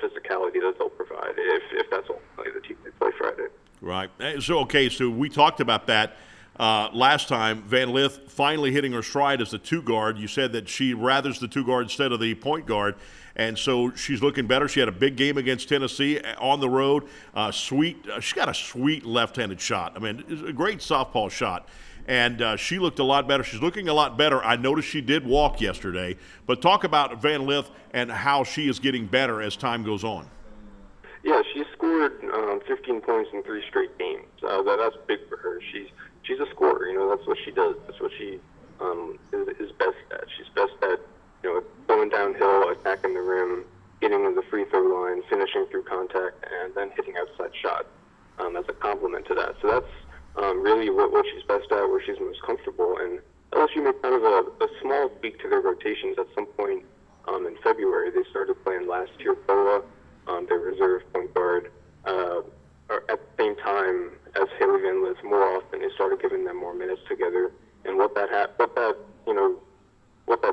physicality that they'll provide if that's ultimately the team they play Friday. Right. So we talked about that. Last time, Van Lith finally hitting her stride as the two guard. You said that she rathers the two guard instead of the point guard, and so she's looking better. She had a big game against Tennessee on the road. She's got a sweet left-handed shot. I mean, it's a great softball shot. and she looked a lot better. She's looking a lot better. I noticed she did walk yesterday. But talk about Van Lith and how she is getting better as time goes on. Yeah, she scored 15 points in 3 straight games. That's big for her. She's a scorer. That's what she does. That's what she is best at. She's best at going downhill, attacking the rim, getting to the free throw line, finishing through contact, and then hitting outside shots as a complement to that. So that's really what she's best at, where she's most comfortable. And LSU made kind of a small tweak to their rotations at some point in February. They started playing last year Boa, their reserve point guard, at the same time as Haley Van Lith more often. They started giving them more minutes together. And what that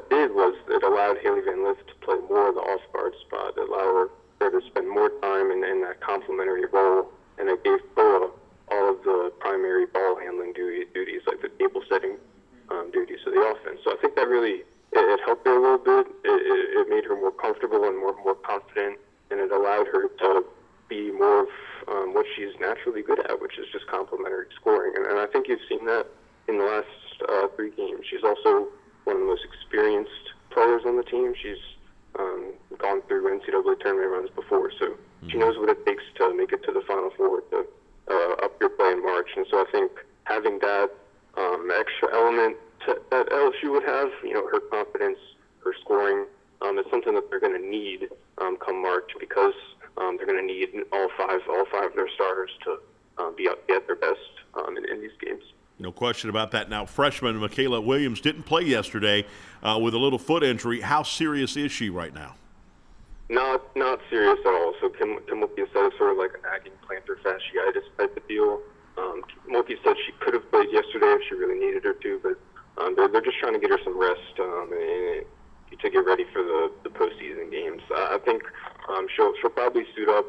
did was it allowed Haley Van Lith to play more of the off-guard spot. It allowed her to spend more time in that complementary role, and it gave Boa all of the primary ball handling duties, like the table setting duties of the offense. So I think that really it helped her a little bit. It made her more comfortable and more confident, and it allowed her to be more of what she's naturally good at, which is just complementary scoring. And I think you've seen that in the last 3 games. She's also one of the most experienced players on the team. She's gone through NCAA tournament runs before, so she knows what it takes to make it to the Final Four, to up your play in March. And so I think having that extra element that LSU would have, her confidence, her scoring, is something that they're going to need come March, because they're going to need all five of their starters to be at their best in these games. No question about that. Now, freshman Michaela Williams didn't play yesterday with a little foot injury. How serious is she right now? Not serious at all. So Kim Mulkey said it's sort of like a nagging plantar fasciitis type of deal. Mulkey said she could have played yesterday if she really needed her to, but they're just trying to get her some rest and to get ready for the postseason games. I think she'll probably suit up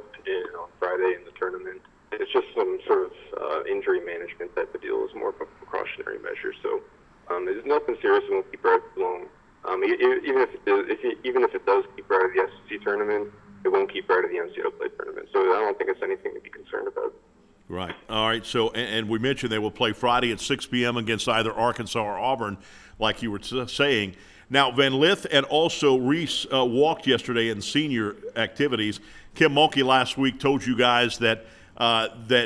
on Friday in the tournament. It's just some sort of injury management type of deal. It's more of a precautionary measure. So there's nothing serious. It won't keep her out too long. Even if it does keep her out of the SEC tournament, it won't keep her out of the NCAA tournament. So I don't think it's anything to be concerned about. Right. All right. So, and we mentioned they will play Friday at 6 p.m. against either Arkansas or Auburn, like you were saying. Now, Van Lith and also Reese walked yesterday in senior activities. Kim Mulkey last week told you guys that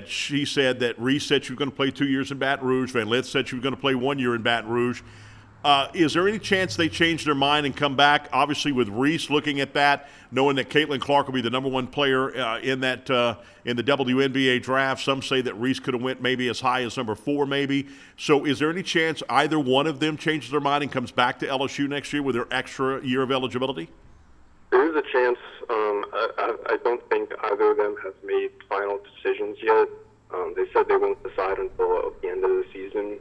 she said that Reese said she was going to play 2 years in Baton Rouge. Van Lith said she was going to play 1 year in Baton Rouge. Is there any chance they change their mind and come back? Obviously, with Reese looking at that, knowing that Caitlin Clark will be the number 1 player in the WNBA draft. Some say that Reese could have went maybe as high as number 4, maybe. So, is there any chance either one of them changes their mind and comes back to LSU next year with their extra year of eligibility? There is a chance. I don't think either of them have made final decisions yet. They said they won't decide until the end of the season.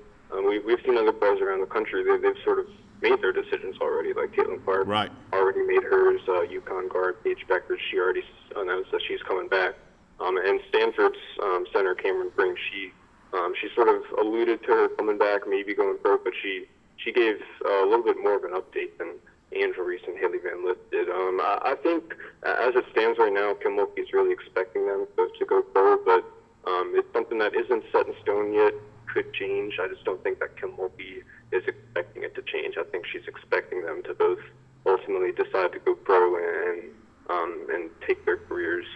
We've seen other players around the country. They've sort of made their decisions already. Like Caitlin Clark already made hers. UConn guard Paige Becker, she already announced that she's coming back. And Stanford's center Cameron Brink, she sort of alluded to her coming back, maybe going pro, but she gave a little bit more of an update than Angel Reese and Haley Van Lith did. I think as it stands right now, Kim Mulkey is really expecting them to go pro, but it's something that isn't set in stone yet. Could change. I just don't think that Kim Mulkey is expecting it to change. I think she's expecting them to both ultimately decide to go pro and take their careers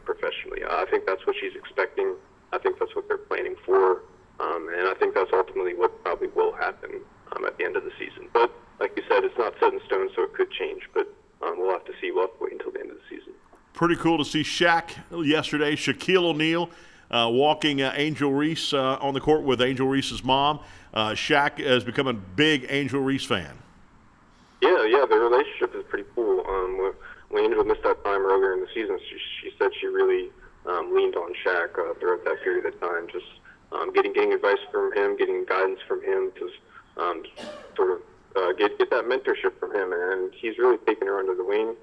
professionally. I think that's what she's expecting. I think that's what they're planning for, and I think that's ultimately what probably will happen at the end of the season. But like you said, it's not set in stone, so it could change. But we'll have to see. We'll have to wait until the end of the season. Pretty cool to see Shaq yesterday. Shaquille O'Neal walking Angel Reese on the court with Angel Reese's mom. Shaq has become a big Angel Reese fan. Yeah, the relationship is pretty cool. When Angel missed that time earlier in the season, she said she really leaned on Shaq throughout that period of time, just getting advice from him, getting guidance from him to sort of get that mentorship from him, and he's really taken her under the wing.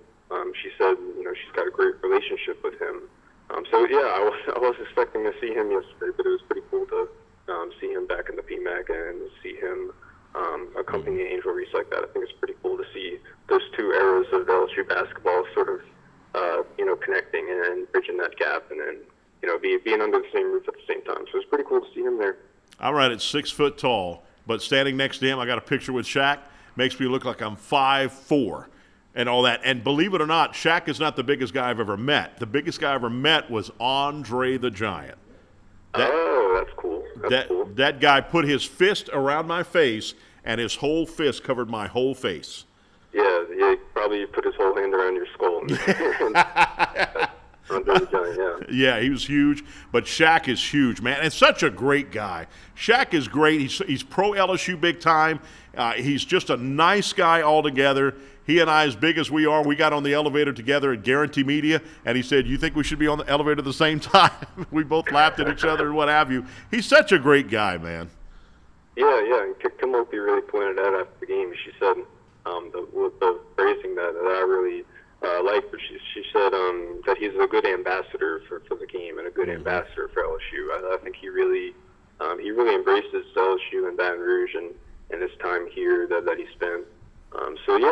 She said, she's got a great relationship with him. So yeah, I was expecting to see him yesterday, but it was pretty cool to see him back in the PMAC and see him accompanying Angel Reese like that. I think it's pretty cool to see those two eras of LSU basketball sort of connecting and bridging that gap, and then being under the same roof at the same time. So it's pretty cool to see him there. I right at 6 foot tall, but standing next to him, I got a picture with Shaq. Makes me look like I'm 5'4", and all that. And believe it or not, Shaq is not the biggest guy I've ever met. The biggest guy I ever met was Andre the Giant. That's cool. That's cool. That guy put his fist around my face, and his whole fist covered my whole face. Yeah, he probably put his whole hand around your skull. Andre the Giant, Yeah, he was huge, but Shaq is huge, man, and such a great guy. Shaq is great. He's pro LSU big time. He's just a nice guy altogether. He and I, as big as we are, we got on the elevator together at Guarantee Media, and he said, "You think we should be on the elevator at the same time?" We both laughed at each other and what have you. He's such a great guy, man. Yeah. Kim Mulkey really pointed out after the game. She said the phrasing that I really liked. She said that he's a good ambassador for the game and a good ambassador for LSU. I think he really embraces LSU and Baton Rouge and his time here that he spent. So yeah,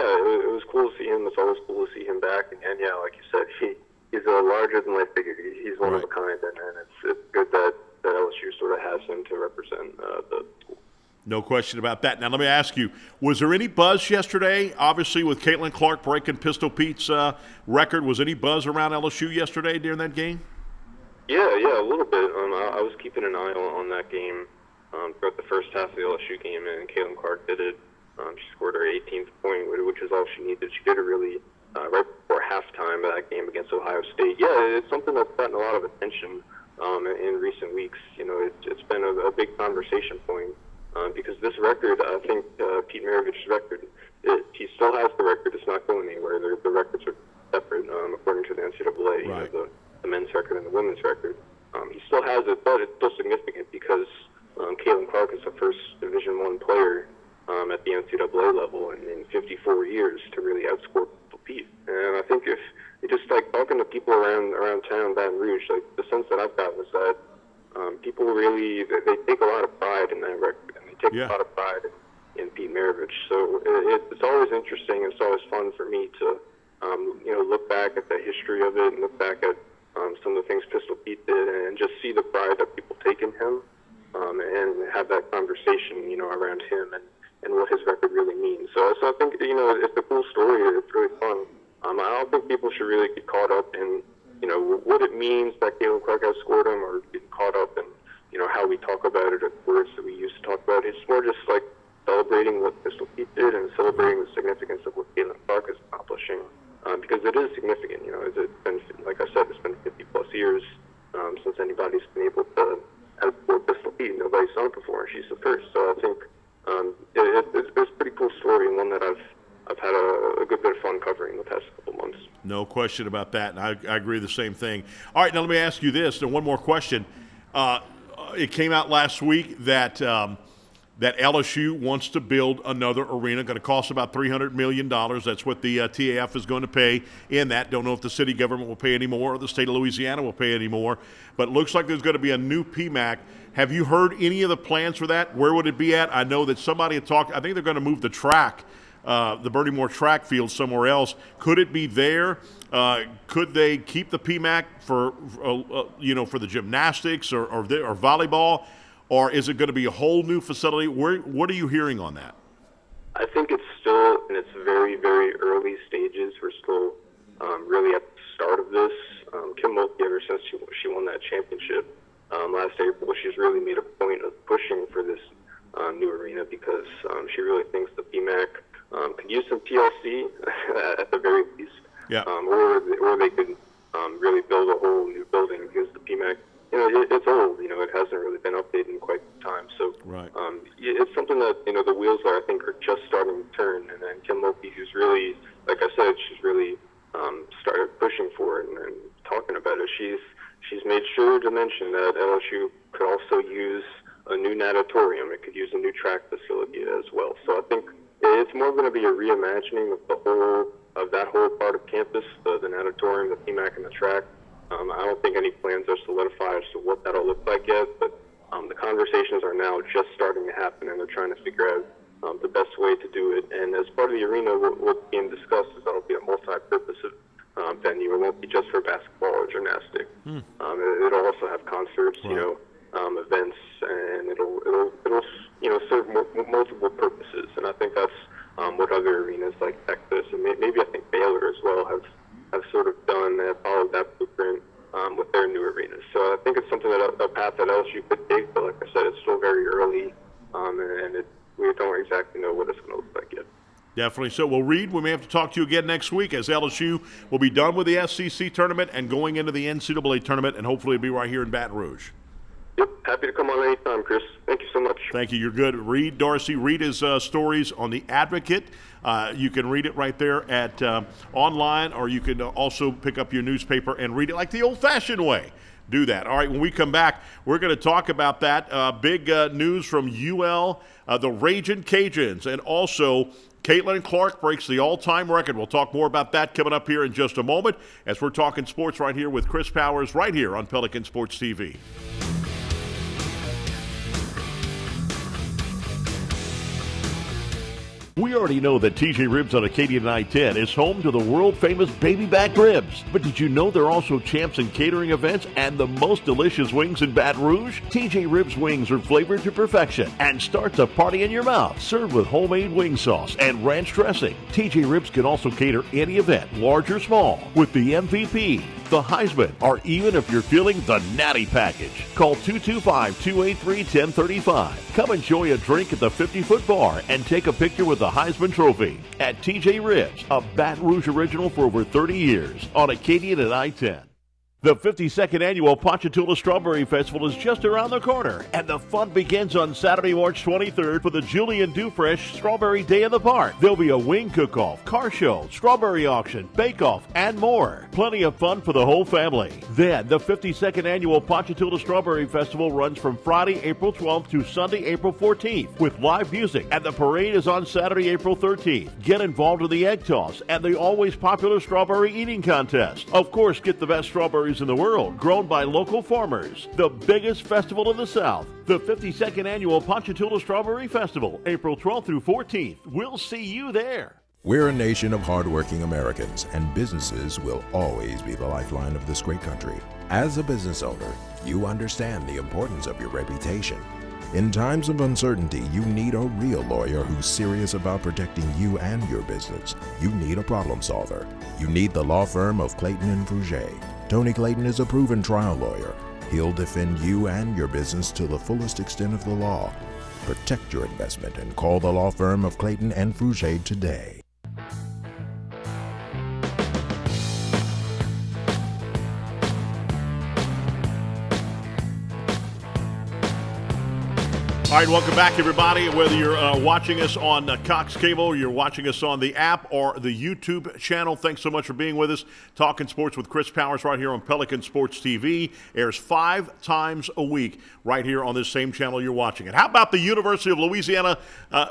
it was cool to see him. It's always cool to see him back. And yeah, like you said, he's a larger than life figure. He's one of a kind, and it's good that LSU sort of has him to represent the school. No question about that. Now, let me ask you, was there any buzz yesterday? Obviously, with Caitlin Clark breaking Pistol Pete's record, was any buzz around LSU yesterday during that game? Yeah, a little bit. I was keeping an eye on that game throughout the first half of the LSU game, and Caitlin Clark did it. She scored her 18th point, which is all she needed. She did it really right before halftime of that game against Ohio State. Yeah, it's something that's gotten a lot of attention in recent weeks. You know, it's been a big conversation point because this record, I think Pete Maravich's record, he still has the record. It's not going anywhere. The records are separate according to the NCAA. Right. You know, the men's record and the women's record. He still has it, but it's still significant because Caitlin Clark is the first Division I player at the NCAA level in 54 years to really outscore Pete. And I think if you just like talking to people around town, Baton Rouge, like the sense that I've gotten is that people really they take a lot of pride in that record, and they take a lot of pride in Pete Maravich. So it's always interesting, and it's always fun for me to look back at the history of it and look back at some of the things Pistol Pete did, and just see the pride that people take in him, and have that conversation, around him and what his record really means. So I think, it's a cool story. It's really fun. I don't think people should really get caught up in, what it means that Caitlin Clark outscored him, or get caught up in, how we talk about it or the words that we used to talk about. It's more just like celebrating what Pistol Pete did and celebrating the significance of what Caitlin Clark is accomplishing, because it is significant. It's been, like I said, it's been 50-plus years since anybody's been able to outscore Pistol Pete. Nobody's done it before. She's the first. So I think it's a pretty cool story, and one that I've had a good bit of fun covering the past couple months. No question about that, and I agree the same thing. All right, now let me ask you this, and one more question. It came out last week that that LSU wants to build another arena, going to cost about $300 million. That's what the TAF is going to pay in that. Don't know if the city government will pay any more or the state of Louisiana will pay any more, but it looks like there's going to be a new PMAC. Have you heard any of the plans for that? Where would it be at? I know that somebody had talked. I think they're going to move the track, the Bernie Moore track field, somewhere else. Could it be there? Could they keep the PMAC for the gymnastics or volleyball? Or is it going to be a whole new facility? What are you hearing on that? I think it's still in its very, very early stages. We're still really at the start of this. Kim Mulkey, ever since she won that championship last April, she's really made a point of pushing for this new arena because she really thinks the PMAC could use some TLC at the very least. Yeah. Or they could really build a whole new building because the PMAC, it's old. It hasn't really been updated in quite some time. So right. It's something that, the wheels are just starting to turn. And then Kim Mulkey, who's really, like I said, she's really started pushing for it and talking about it. She's made sure to mention that LSU could also use a new natatorium. It could use a new track facility as well. So I think it's more going to be a reimagining of that whole part of campus, the natatorium, the PMAC, and the track. I don't think any plans are solidified as to what that'll look like yet, but the conversations are now just starting to happen, and they're trying to figure out the best way to do it. And as part of the arena, what's being discussed is that'll be a multi-purpose venue. It won't be just for basketball or gymnastics. It'll also have concerts, events, and it'll serve multiple purposes. And I think that's what other arenas like Texas and maybe I think Baylor as well have sort of done. They have followed that blueprint with their new arenas. So I think it's something a path that LSU could take. But like I said, it's still very early, and we don't exactly know what it's going to look like yet. Definitely. So, well, Reed, we may have to talk to you again next week as LSU will be done with the SEC tournament and going into the NCAA tournament, and hopefully it'll be right here in Baton Rouge. Yep, happy to come on anytime, Chris. Thank you so much. Thank you. You're good. Reed Dorsey. Read his stories on The Advocate. You can read it right there at online, or you can also pick up your newspaper and read it like the old-fashioned way. Do that. All right, when we come back, we're going to talk about that. Big news from UL, the Ragin' Cajuns, and also Caitlin Clark breaks the all-time record. We'll talk more about that coming up here in just a moment as we're talking sports right here with Chris Powers right here on Pelican Sports TV. We already know that TJ Ribs on Acadian I-10 is home to the world-famous baby back ribs. But did you know they're also champs in catering events and the most delicious wings in Baton Rouge? TJ Ribs wings are flavored to perfection and starts a party in your mouth. Served with homemade wing sauce and ranch dressing. TJ Ribs can also cater any event, large or small, with the MVP, the Heisman, or even if you're feeling the Natty Package. Call 225-283-1035. Come enjoy a drink at the 50-foot bar and take a picture with the Heisman Trophy at TJ Ribs, a Baton Rouge original for over 30 years on Acadian and I-10. The 52nd Annual Ponchatoula Strawberry Festival is just around the corner, and the fun begins on Saturday, March 23rd for the Julian Dufresh Strawberry Day in the Park. There'll be a wing cook-off, car show, strawberry auction, bake-off, and more. Plenty of fun for the whole family. Then, the 52nd Annual Ponchatoula Strawberry Festival runs from Friday, April 12th to Sunday, April 14th with live music, and the parade is on Saturday, April 13th. Get involved in the egg toss and the always popular strawberry eating contest. Of course, get the best strawberries in the world, grown by local farmers. The biggest festival in the South, the 52nd Annual Ponchatoula Strawberry Festival, April 12th through 14th. We'll see you there. We're a nation of hardworking Americans, and businesses will always be the lifeline of this great country. As a business owner, you understand the importance of your reputation. In times of uncertainty, you need a real lawyer who's serious about protecting you and your business. You need a problem solver. You need the law firm of Clayton and Fouget. Tony Clayton is a proven trial lawyer. He'll defend you and your business to the fullest extent of the law. Protect your investment and call the law firm of Clayton and Fouget today. All right, welcome back, everybody. Whether you're watching us on Cox Cable, or you're watching us on the app or the YouTube channel, thanks so much for being with us. Talking Sports with Chris Powers right here on Pelican Sports TV. Airs 5 times a week right here on this same channel you're watching it. How about the University of Louisiana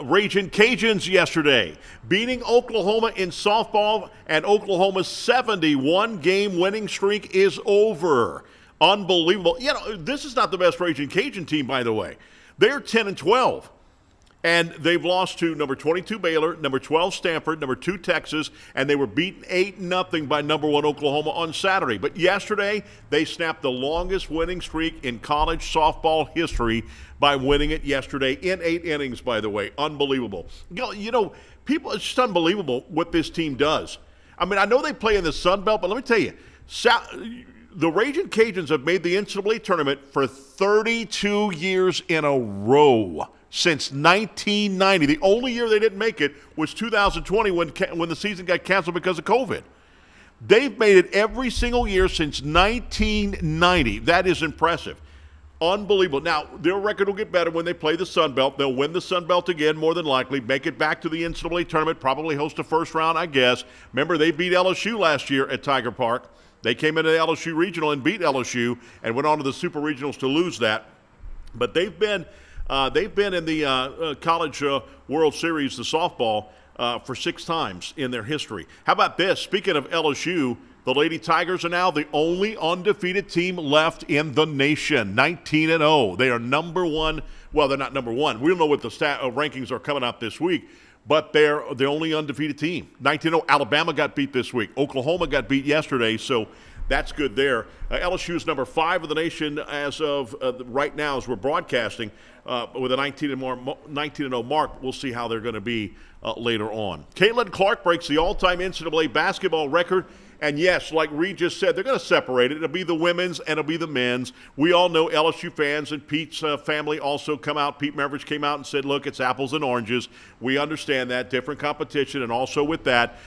Ragin' Cajuns yesterday? Beating Oklahoma in softball, and Oklahoma's 71-game winning streak is over. Unbelievable. You know, this is not the best Ragin' Cajun team, by the way. They're 10-12, and they've lost to number 22 Baylor, number 12 Stanford, number 2 Texas, and they were beaten 8-0 by number 1 Oklahoma on Saturday. But yesterday, they snapped the longest winning streak in college softball history by winning it yesterday in 8 innings, by the way. Unbelievable. You know, people, it's just unbelievable what this team does. I mean, I know they play in the Sun Belt, but let me tell you, the Ragin' Cajuns have made the NCAA tournament for 32 years in a row since 1990. The only year they didn't make it was 2020 when the season got canceled because of COVID. They've made it every single year since 1990. That is impressive. Unbelievable. Now, their record will get better when they play the Sun Belt. They'll win the Sun Belt again, more than likely, make it back to the NCAA tournament, probably host a first round, I guess. Remember, they beat LSU last year at Tiger Park. They came into the LSU Regional and beat LSU and went on to the Super Regionals to lose that. But they've been in the College World Series, the softball, for 6 times in their history. How about this? Speaking of LSU, the Lady Tigers are now the only undefeated team left in the nation, 19-0. They are number 1. Well, they're not number 1. We don't know what the rankings are coming out this week. But they're the only undefeated team. 19-0. Alabama got beat this week. Oklahoma got beat yesterday. So That's good there. LSU is number 5 of the nation as of right now as we're broadcasting with a 19-0 mark. We'll see how they're going to be later on. Caitlin Clark breaks the all-time NCAA basketball record. And yes, like Reed just said, they're going to separate it. It'll be the women's and it'll be the men's. We all know LSU fans and Pete's family also come out. Pete Maravich came out and said, look, it's apples and oranges. We understand that. Different competition. And also with that,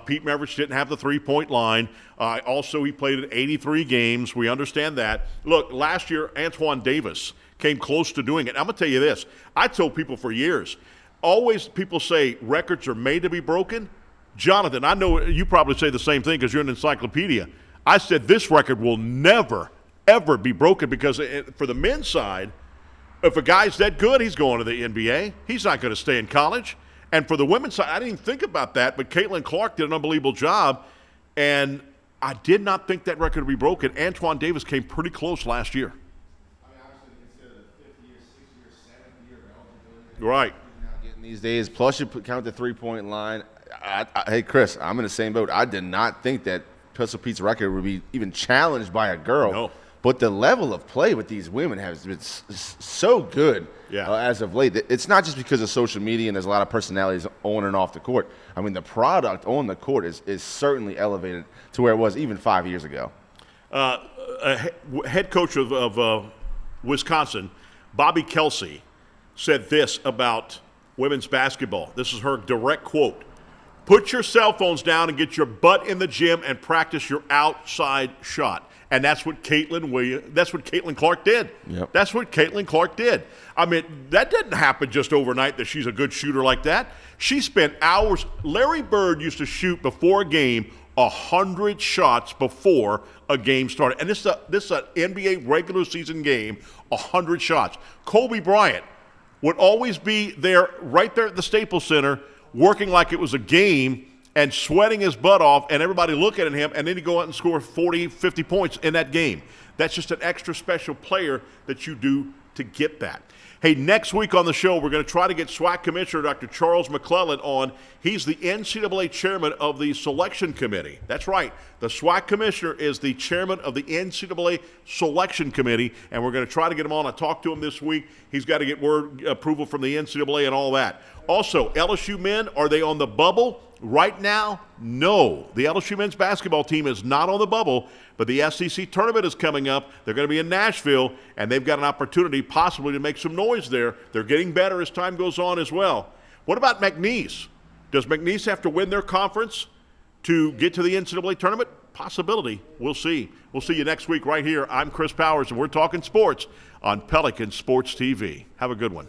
Pete Maravich didn't have the three-point line. Also, he played in 83 games. We understand that. Look, last year, Antoine Davis came close to doing it. I'm going to tell you this. I told people for years, always people say records are made to be broken. Jonathan, I know you probably say the same thing because you're an encyclopedia. I said this record will never, ever be broken because for the men's side, if a guy's that good, he's going to the NBA. He's not going to stay in college. And for the women's side, I didn't even think about that, but Caitlin Clark did an unbelievable job, and I did not think that record would be broken. Antoine Davis came pretty close last year. I mean, obviously, consider the 5th year, 6th year, 7th year eligibility. Right. Getting these days, plus you count the three-point line. Hey, Chris, I'm in the same boat. I did not think that Pistol Pete's record would be even challenged by a girl. No. But the level of play with these women has been so good as of late. It's not just because of social media and there's a lot of personalities on and off the court. I mean, the product on the court is certainly elevated to where it was even 5 years ago. Head coach of Wisconsin, Bobby Kelsey, said this about women's basketball. This is her direct quote. Put your cell phones down and get your butt in the gym and practice your outside shot. And that's what Caitlin Clark did. Yep. That's what Caitlin Clark did. I mean, that didn't happen just overnight that she's a good shooter like that. She spent hours. Larry Bird used to shoot before a game 100 shots before a game started. And this is an NBA regular season game, 100 shots. Kobe Bryant would always be there, right there at the Staples Center, working like it was a game and sweating his butt off and everybody looking at him, and then he'd go out and score 40, 50 points in that game. That's just an extra special player that you do to get that. Hey, next week on the show, we're going to try to get SWAC Commissioner Dr. Charles McClellan on. He's the NCAA chairman of the selection committee. That's right. The SWAC Commissioner is the chairman of the NCAA selection committee, and we're going to try to get him on. I talked to him this week. He's got to get word approval from the NCAA and all that. Also, LSU men, are they on the bubble? Right now, no. The LSU men's basketball team is not on the bubble, but the SEC tournament is coming up. They're going to be in Nashville, and they've got an opportunity possibly to make some noise there. They're getting better as time goes on as well. What about McNeese? Does McNeese have to win their conference to get to the NCAA tournament? Possibility. We'll see. We'll see you next week right here. I'm Chris Powers, and we're talking sports on Pelican Sports TV. Have a good one.